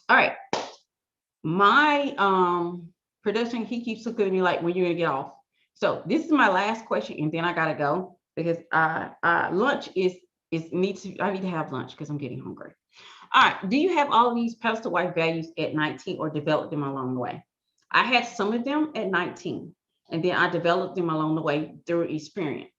All right. My production, he keeps looking at me like, when you're gonna get off. So this is my last question, and then I gotta go because lunch is needs to. I need to have lunch because I'm getting hungry. All right. Do you have all of these pastor wife values at 19 or developed them along the way? I had some of them at 19, and then I developed them along the way through experience.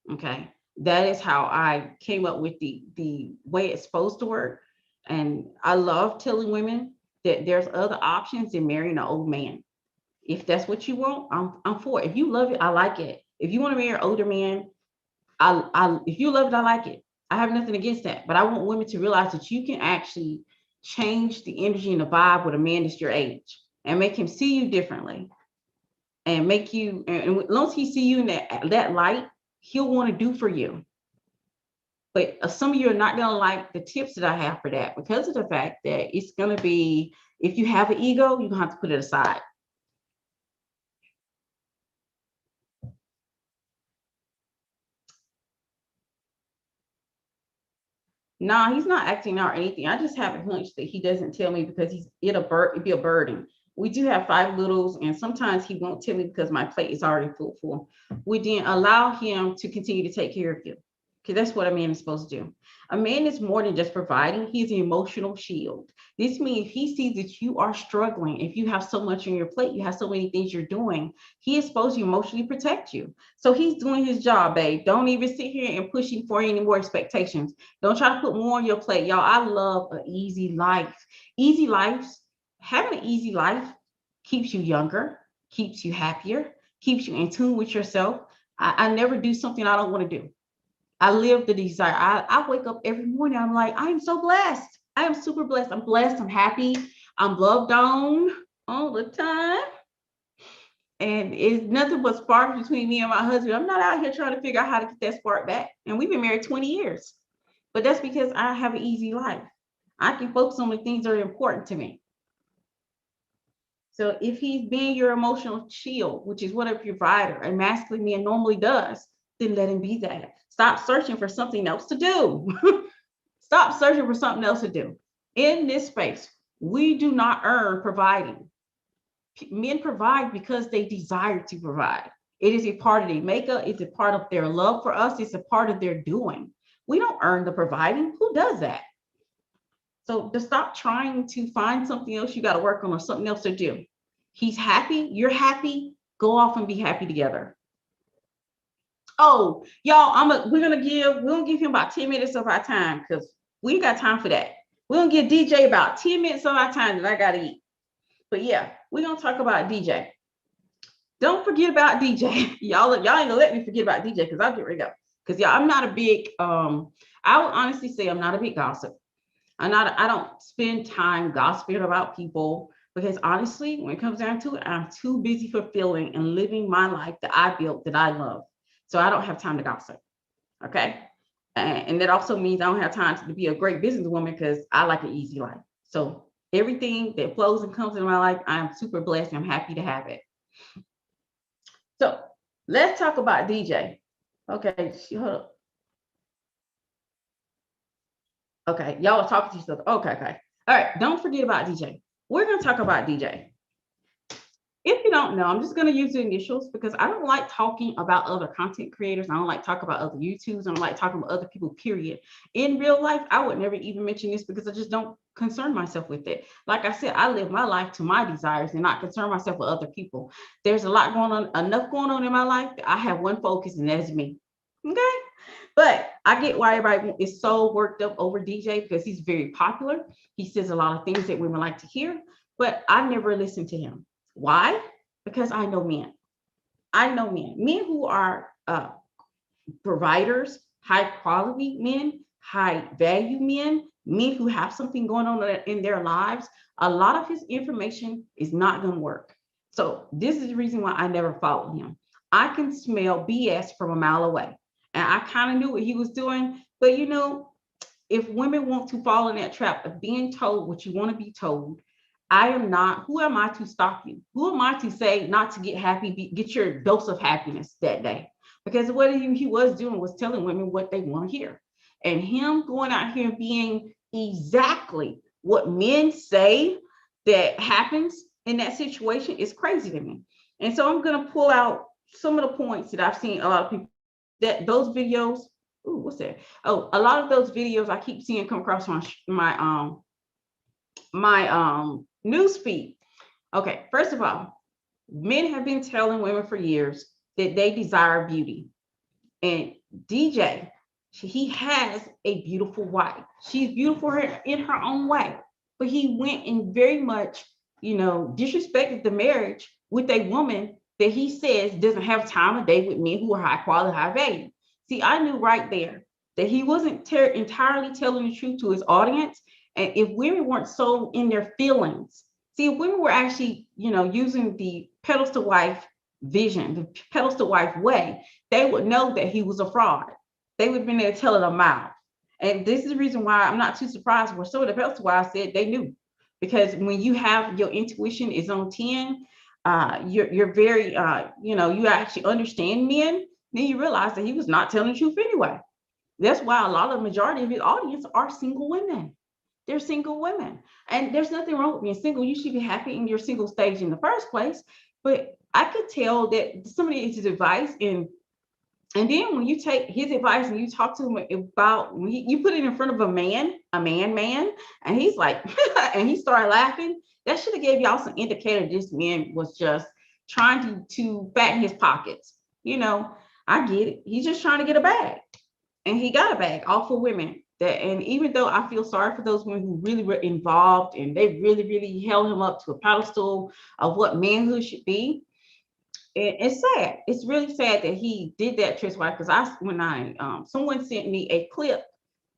Okay. That is how I came up with the way it's supposed to work. And I love telling women that there's other options than marrying an old man. If that's what you want, I'm for it. If you love it, I like it. If you want to marry an older man, if you love it, I like it. I have nothing against that. But I want women to realize that you can actually change the energy and the vibe with a man that's your age and make him see you differently and make you, and as long as he see you in that light, he'll want to do for you. But some of you are not going to like the tips that I have for that because of the fact that it's going to be, if you have an ego, you're going to have to put it aside. No, he's not acting out or anything. I just have a hunch that he doesn't tell me because it'd be a burden. We do have 5 littles, and sometimes he won't tell me because my plate is already full. We didn't allow him to continue to take care of you, because that's what a man is supposed to do. A man is more than just providing. He's an emotional shield. This means if he sees that you are struggling, if you have so much on your plate, you have so many things you're doing, he is supposed to emotionally protect you. So he's doing his job, babe. Don't even sit here and pushing for any more expectations. Don't try to put more on your plate. Y'all, I love an easy life. Easy lives, having an easy life keeps you younger, keeps you happier, keeps you in tune with yourself. I never do something I don't want to do. I live the desire. I wake up every morning. I'm like, I am so blessed. I am super blessed. I'm blessed. I'm happy. I'm loved on all the time. And it's nothing but sparks between me and my husband. I'm not out here trying to figure out how to get that spark back. And we've been married 20 years. But that's because I have an easy life. I can focus on the things that are important to me. So if he's being your emotional shield, which is what a provider, a masculine man normally does, then let him be that. Stop searching for something else to do. Stop searching for something else to do. In this space, we do not earn providing. Men provide because they desire to provide. It is a part of their makeup. It's a part of their love for us. It's a part of their doing. We don't earn the providing. Who does that? So to stop trying to find something else you got to work on or something else to do. He's happy. You're happy. Go off and be happy together. Oh, y'all, we're gonna give him about 10 minutes of our time because we ain't got time for that. We're gonna give DJ about 10 minutes of our time that I gotta eat. But yeah, we're gonna talk about DJ. Don't forget about DJ. Y'all ain't gonna let me forget about DJ because I'll get ready to go. Because y'all, I'm not a big I would honestly say I'm not a big gossip. I don't spend time gossiping about people because honestly, when it comes down to it, I'm too busy fulfilling and living my life that I built that I love. So I don't have time to gossip. Okay. And that also means I don't have time to be a great businesswoman because I like an easy life. So everything that flows and comes in my life, I'm super blessed. I'm happy to have it. So let's talk about DJ. Okay, hold up. Okay, y'all are talking to each other. Okay. All right, don't forget about DJ. We're gonna talk about DJ. If you don't know, I'm just going to use the initials because I don't like talking about other content creators. I don't like talking about other YouTubers. I don't like talking about other people, period. In real life, I would never even mention this because I just don't concern myself with it. Like I said, I live my life to my desires and not concern myself with other people. There's a lot going on, enough going on in my life that I have one focus, and that is me. Okay. But I get why everybody is so worked up over DJ because he's very popular. He says a lot of things that women like to hear, but I never listen to him. Why? Because I know men. I know men who are providers, high quality men, high value men who have something going on in their lives. A lot of his information is not going to work. So this is the reason why I never followed him. I can smell BS from a mile away. And I kind of knew what he was doing. But you know, if women want to fall in that trap of being told what you want to be told, I am not, who am I to stop you? Who am I to say not to get happy, get your dose of happiness that day? Because what he was doing was telling women what they want to hear. And him going out here being exactly what men say that happens in that situation is crazy to me. And so I'm going to pull out some of the points that I've seen a lot of people, that those videos, ooh, what's that? Oh, a lot of those videos I keep seeing come across my news feed. Okay, first of all, men have been telling women for years that they desire beauty. And DJ, he has a beautiful wife. She's beautiful in her own way. But he went and very much, disrespected the marriage with a woman that he says doesn't have time of day with men who are high quality, high value. See, I knew right there that he wasn't entirely telling the truth to his audience. And if women weren't so in their feelings, see, if women were actually, using the pedals to wife vision, the pedals to wife way, they would know that he was a fraud. They would have been there telling a mile. And this is the reason why I'm not too surprised where some of the pedals to wife said they knew. Because when you have your intuition is on 10, you're very, you actually understand men, then you realize that he was not telling the truth anyway. That's why a lot of the majority of his audience are single women. They're single women. And there's nothing wrong with being single. You should be happy in your single stage in the first place. But I could tell that somebody is his advice. And then when you take his advice and you talk to him about, when you put it in front of a man, and he's like, and he started laughing, that should have gave y'all some indicator this man was just trying to fatten his pockets. I get it. He's just trying to get a bag. And he got a bag, all for women. And even though I feel sorry for those women who really were involved and they really, really held him up to a pedestal of what manhood should be, it's sad. It's really sad that he did that to his wife. Because someone sent me a clip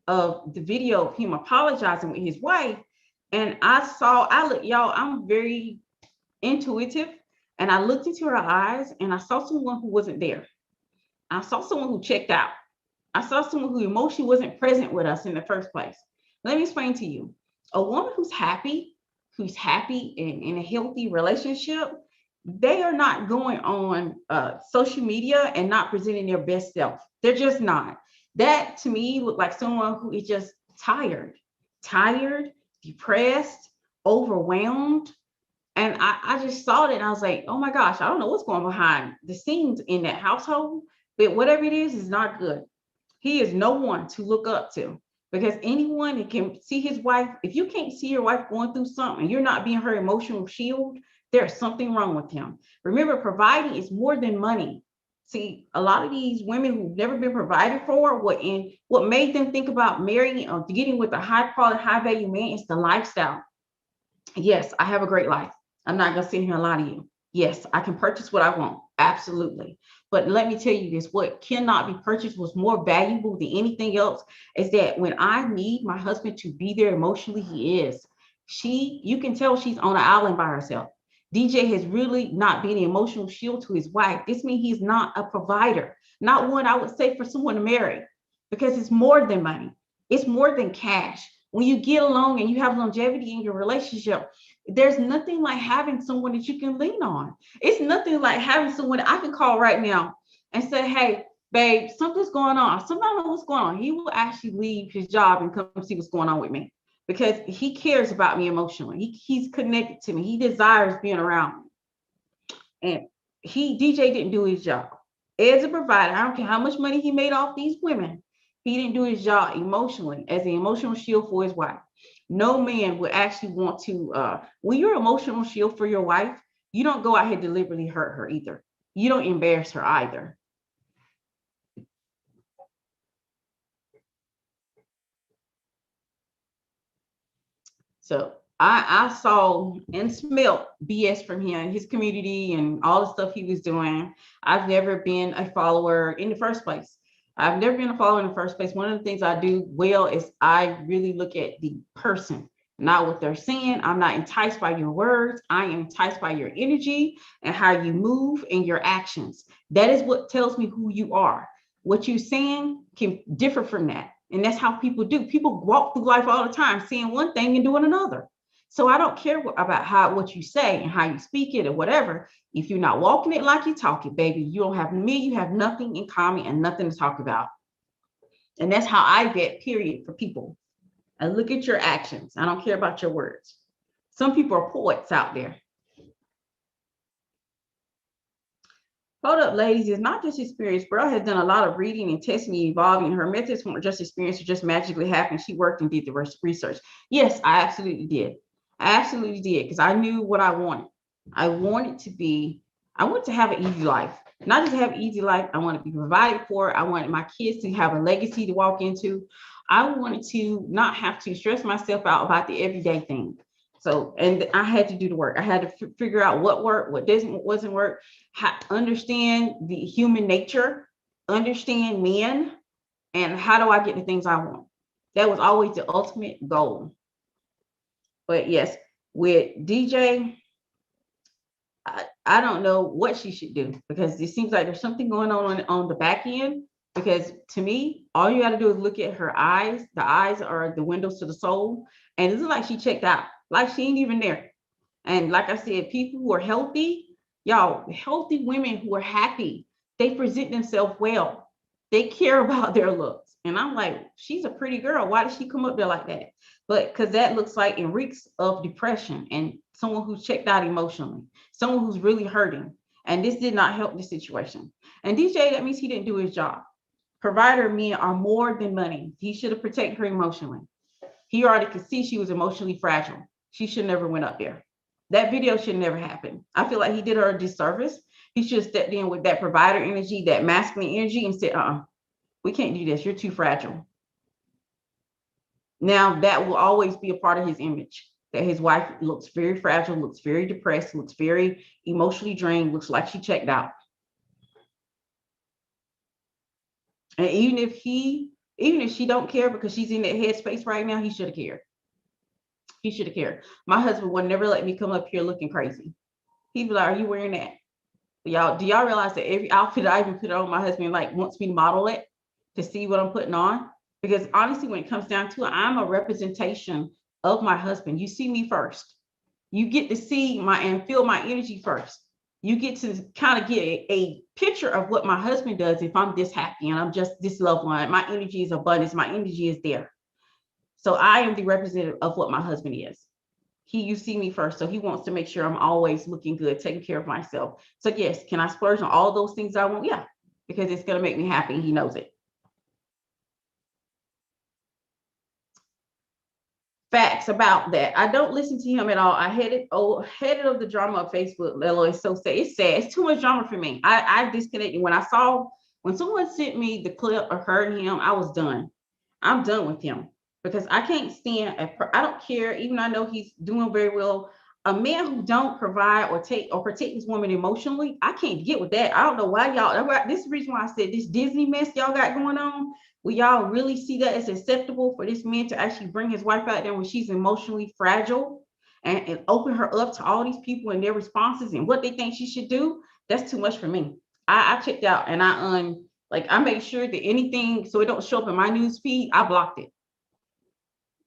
of the video of him apologizing with his wife, and y'all, I'm very intuitive, and I looked into her eyes and I saw someone who wasn't there. I saw someone who checked out. I saw someone who emotionally wasn't present with us in the first place. Let me explain to you. A woman who's happy in a healthy relationship, they are not going on social media and not presenting their best self. They're just not. That to me looked like someone who is just tired, depressed, overwhelmed. And I just saw that and I was like, oh my gosh, I don't know what's going behind the scenes in that household, but whatever it is not good. He is no one to look up to, because anyone that can see his wife, if you can't see your wife going through something and you're not being her emotional shield, there's something wrong with him. Remember, providing is more than money. See, a lot of these women who've never been provided for, what made them think about marrying or getting with a high quality, high value man is the lifestyle. Yes, I have a great life. I'm not going to sit here and lie to you. Yes, I can purchase what I want. Absolutely. But let me tell you this, what cannot be purchased was more valuable than anything else is that when I need my husband to be there emotionally, he is. You can tell she's on an island by herself. DJ has really not been an emotional shield to his wife. This means he's not a provider, not one I would say for someone to marry, because it's more than money. It's more than cash. When you get along and you have longevity in your relationship, there's nothing like having someone that you can lean on. It's nothing like having someone I can call right now and say, hey, babe, something's going on. Somebody don't know what's going on. He will actually leave his job and come see what's going on with me because he cares about me emotionally. He's connected to me. He desires being around me. And DJ didn't do his job. As a provider, I don't care how much money he made off these women. He didn't do his job emotionally as an emotional shield for his wife. No man would actually want to, when you're an emotional shield for your wife, you don't go out here deliberately hurt her either. You don't embarrass her either. So I saw and smelt BS from him, his community, and all the stuff he was doing. I've never been a follower in the first place. I've never been a follower in the first place. One of the things I do well is I really look at the person, not what they're saying. I'm not enticed by your words. I am enticed by your energy and how you move and your actions. That is what tells me who you are. What you're saying can differ from that. And that's how people do. People walk through life all the time saying one thing and doing another. So I don't care about what you say and how you speak it or whatever. If you're not walking it like you talk it, baby, you don't have me. You have nothing in common and nothing to talk about. And that's how I vet, period, for people. I look at your actions. I don't care about your words. Some people are poets out there. Hold up, ladies. It's not just experience. Bro has done a lot of reading and testing and evolving. Her methods weren't just experience, it just magically happened. She worked and did the research. Yes, I absolutely did. I absolutely did because I knew what I wanted. I wanted to have an easy life. Not just have an easy life. I wanted to be provided for. I wanted my kids to have a legacy to walk into. I wanted to not have to stress myself out about the everyday thing. So, and I had to do the work. I had to figure out what worked, what wasn't work, understand the human nature, understand men, and how do I get the things I want. That was always the ultimate goal. But yes, with DJ, I don't know what she should do because it seems like there's something going on the back end. Because to me, all you got to do is look at her eyes. The eyes are the windows to the soul, and it looks like she checked out, like she ain't even there. And like I said, people who are healthy, y'all, healthy women who are happy, they present themselves well. They care about their looks. And I'm like, she's a pretty girl. Why did she come up there like that? But because that looks like it reeks of depression and someone who's checked out emotionally, someone who's really hurting. And this did not help the situation. And DJ, that means he didn't do his job. Provider men are more than money. He should have protected her emotionally. He already could see she was emotionally fragile. She should never went up there. That video should never happen. I feel like he did her a disservice. He should have stepped in with that provider energy, that masculine energy, and said, we can't do this. You're too fragile. Now, that will always be a part of his image, that his wife looks very fragile, looks very depressed, looks very emotionally drained, looks like she checked out. And even if she don't care because she's in that headspace right now, he should have cared. He should have cared. My husband would never let me come up here looking crazy. He'd be like, are you wearing that? Y'all, do y'all realize that every outfit I even put on, my husband like wants me to model it to see what I'm putting on? Because honestly, when it comes down to it, I'm a representation of my husband. You see me first. You get to see and feel my energy first. You get to kind of get a picture of what my husband does if I'm this happy and I'm just this loved one. My energy is abundance. My energy is there. So I am the representative of what my husband is. You see me first. So he wants to make sure I'm always looking good, taking care of myself. So yes, can I splurge on all those things I want? Yeah, because it's going to make me happy. He knows it. Facts about that. I don't listen to him at all. I headed of the drama of Facebook. Lilo, it's so sad. It's sad. It's too much drama for me. I disconnected when someone sent me the clip of her and him. I was done. I'm done with him because I can't stand. I don't care. Even though I know he's doing very well. A man who don't provide or protect his woman emotionally, I can't get with that. I don't know why y'all. This is the reason why I said this Disney mess y'all got going on. Will y'all really see that as acceptable for this man to actually bring his wife out there when she's emotionally fragile and open her up to all these people and their responses and what they think she should do? That's too much for me. I checked out and I make sure that anything so it don't show up in my news feed, I blocked it.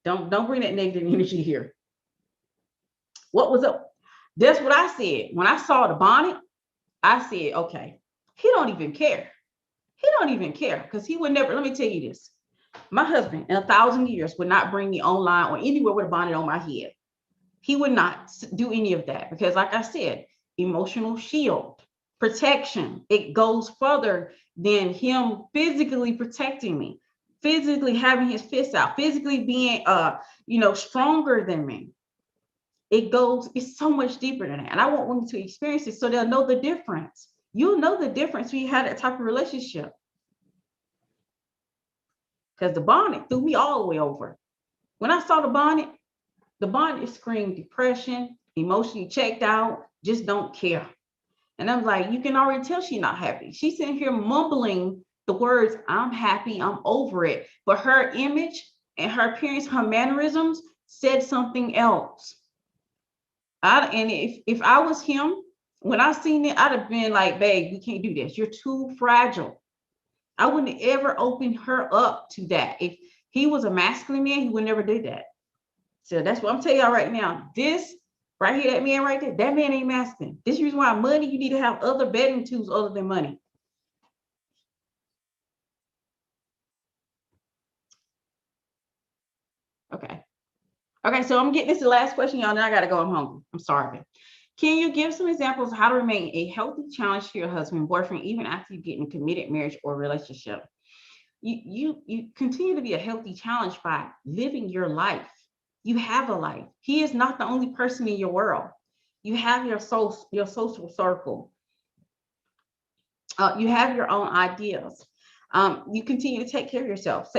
Don't bring that negative energy here. What was up? That's what I said. When I saw the bonnet, I said, okay, he don't even care. He don't even care because he would never, let me tell you this. My husband in 1,000 years would not bring me online or anywhere with a bonnet on my head. He would not do any of that because like I said, emotional shield, protection, it goes further than him physically protecting me, physically having his fists out, physically being, stronger than me. It's so much deeper than that. And I want women to experience it so they'll know the difference. You'll know the difference when you have that type of relationship. Because the bonnet threw me all the way over. When I saw the bonnet screamed depression, emotionally checked out, just don't care. And I'm like, you can already tell she's not happy. She's sitting here mumbling the words, I'm happy, I'm over it. But her image and her appearance, her mannerisms said something else. And if I was him, when I seen it, I'd have been like, babe, we can't do this. You're too fragile. I wouldn't ever open her up to that. If he was a masculine man, he would never do that. So that's what I'm telling y'all right now. This right here, that man right there, that man ain't masculine. This is the reason why money, you need to have other betting tools other than money. Okay. Okay, so I'm getting this the last question, y'all. Then I gotta go. I'm hungry. I'm sorry. Can you give some examples of how to remain a healthy challenge to your husband, boyfriend, even after you get in a committed marriage or relationship? You continue to be a healthy challenge by living your life. You have a life. He is not the only person in your world. You have your social circle. You have your own ideas. You continue to take care of yourself.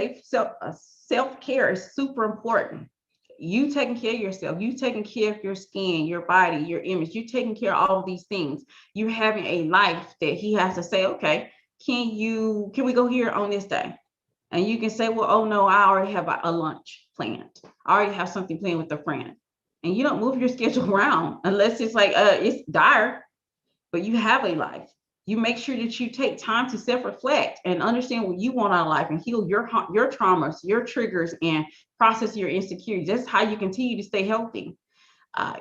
Self-care is super important. You taking care of yourself, you taking care of your skin, your body, your image, you taking care of all of these things. You're having a life that he has to say, okay, can we go here on this day? And you can say, well, oh no, I already have a lunch planned. I already have something planned with a friend. And you don't move your schedule around unless it's like, it's dire, but you have a life. You make sure that you take time to self-reflect and understand what you want out of life and heal your traumas, your triggers, and process your insecurities. That's how you continue to stay healthy.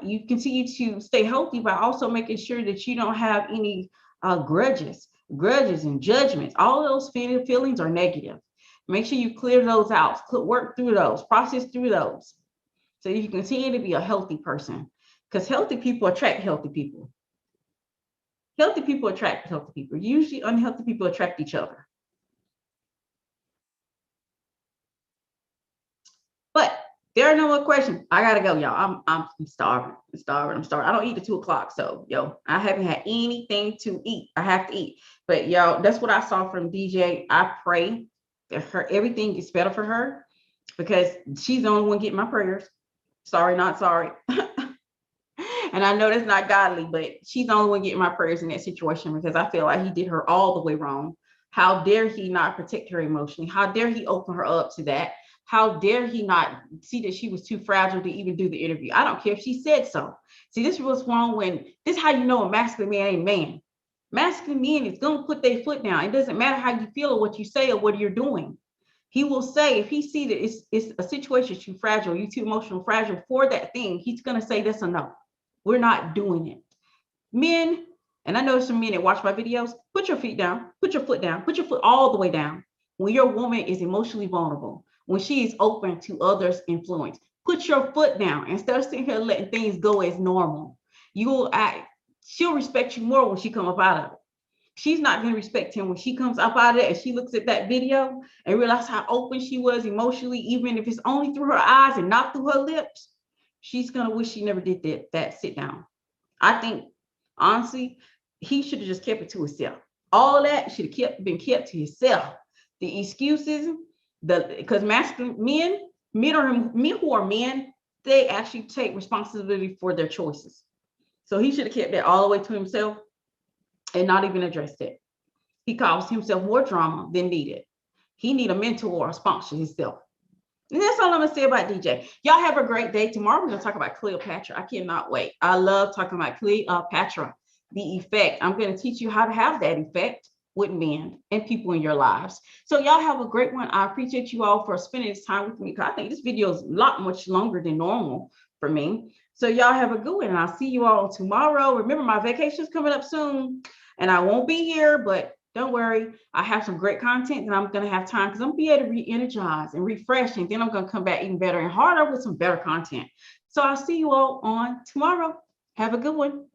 You continue to stay healthy by also making sure that you don't have any grudges and judgments. All of those feelings are negative. Make sure you clear those out, work through those, process through those, so you can continue to be a healthy person. Because healthy people attract healthy people. Healthy people attract healthy people. Usually unhealthy people attract each other. But there are no more questions. I gotta go, y'all. I'm starving. I don't eat at 2:00. So I haven't had anything to eat. I have to eat. But y'all, that's what I saw from DJ. I pray that everything gets better for her because she's the only one getting my prayers. Sorry, not sorry. And I know that's not godly, but she's the only one getting my prayers in that situation because I feel like he did her all the way wrong. How dare he not protect her emotionally? How dare he open her up to that? How dare he not see that she was too fragile to even do the interview? I don't care if she said so. See, this was wrong this is how you know a masculine man ain't man. Masculine men is going to put their foot down. It doesn't matter how you feel or what you say or what you're doing. He will say, if he sees that it's a situation too fragile, you too emotional, fragile for that thing, he's going to say this or no. We're not doing it. Men, and I know some men that watch my videos, put your feet down, put your foot down, put your foot all the way down. When your woman is emotionally vulnerable, when she is open to others' influence, put your foot down instead of sitting here letting things go as normal. She'll respect you more when she come up out of it. She's not going to respect him when she comes up out of it and she looks at that video and realizes how open she was emotionally, even if it's only through her eyes and not through her lips. She's going to wish she never did that sit down. I think, honestly, he should have just kept it to himself. All of that should have been kept to himself. The excuses, because masculine men who are men, they actually take responsibility for their choices. So he should have kept that all the way to himself and not even addressed it. He caused himself more drama than needed. He need a mentor or a sponsor himself. And that's all I'm gonna say about DJ. Y'all have a great day. Tomorrow we're gonna talk about Cleopatra. I cannot wait. I love talking about Cleopatra, the effect. I'm gonna teach you how to have that effect with men and people in your lives. So y'all have a great one. I appreciate you all for spending this time with me, because I think this video is a lot much longer than normal for me. So y'all have a good one, and I'll see you all tomorrow. Remember, my vacation is coming up soon, and I won't be here, but don't worry, I have some great content that I'm going to have time, because I'm going to be able to re-energize and refresh, and then I'm going to come back even better and harder with some better content. So I'll see you all on tomorrow. Have a good one.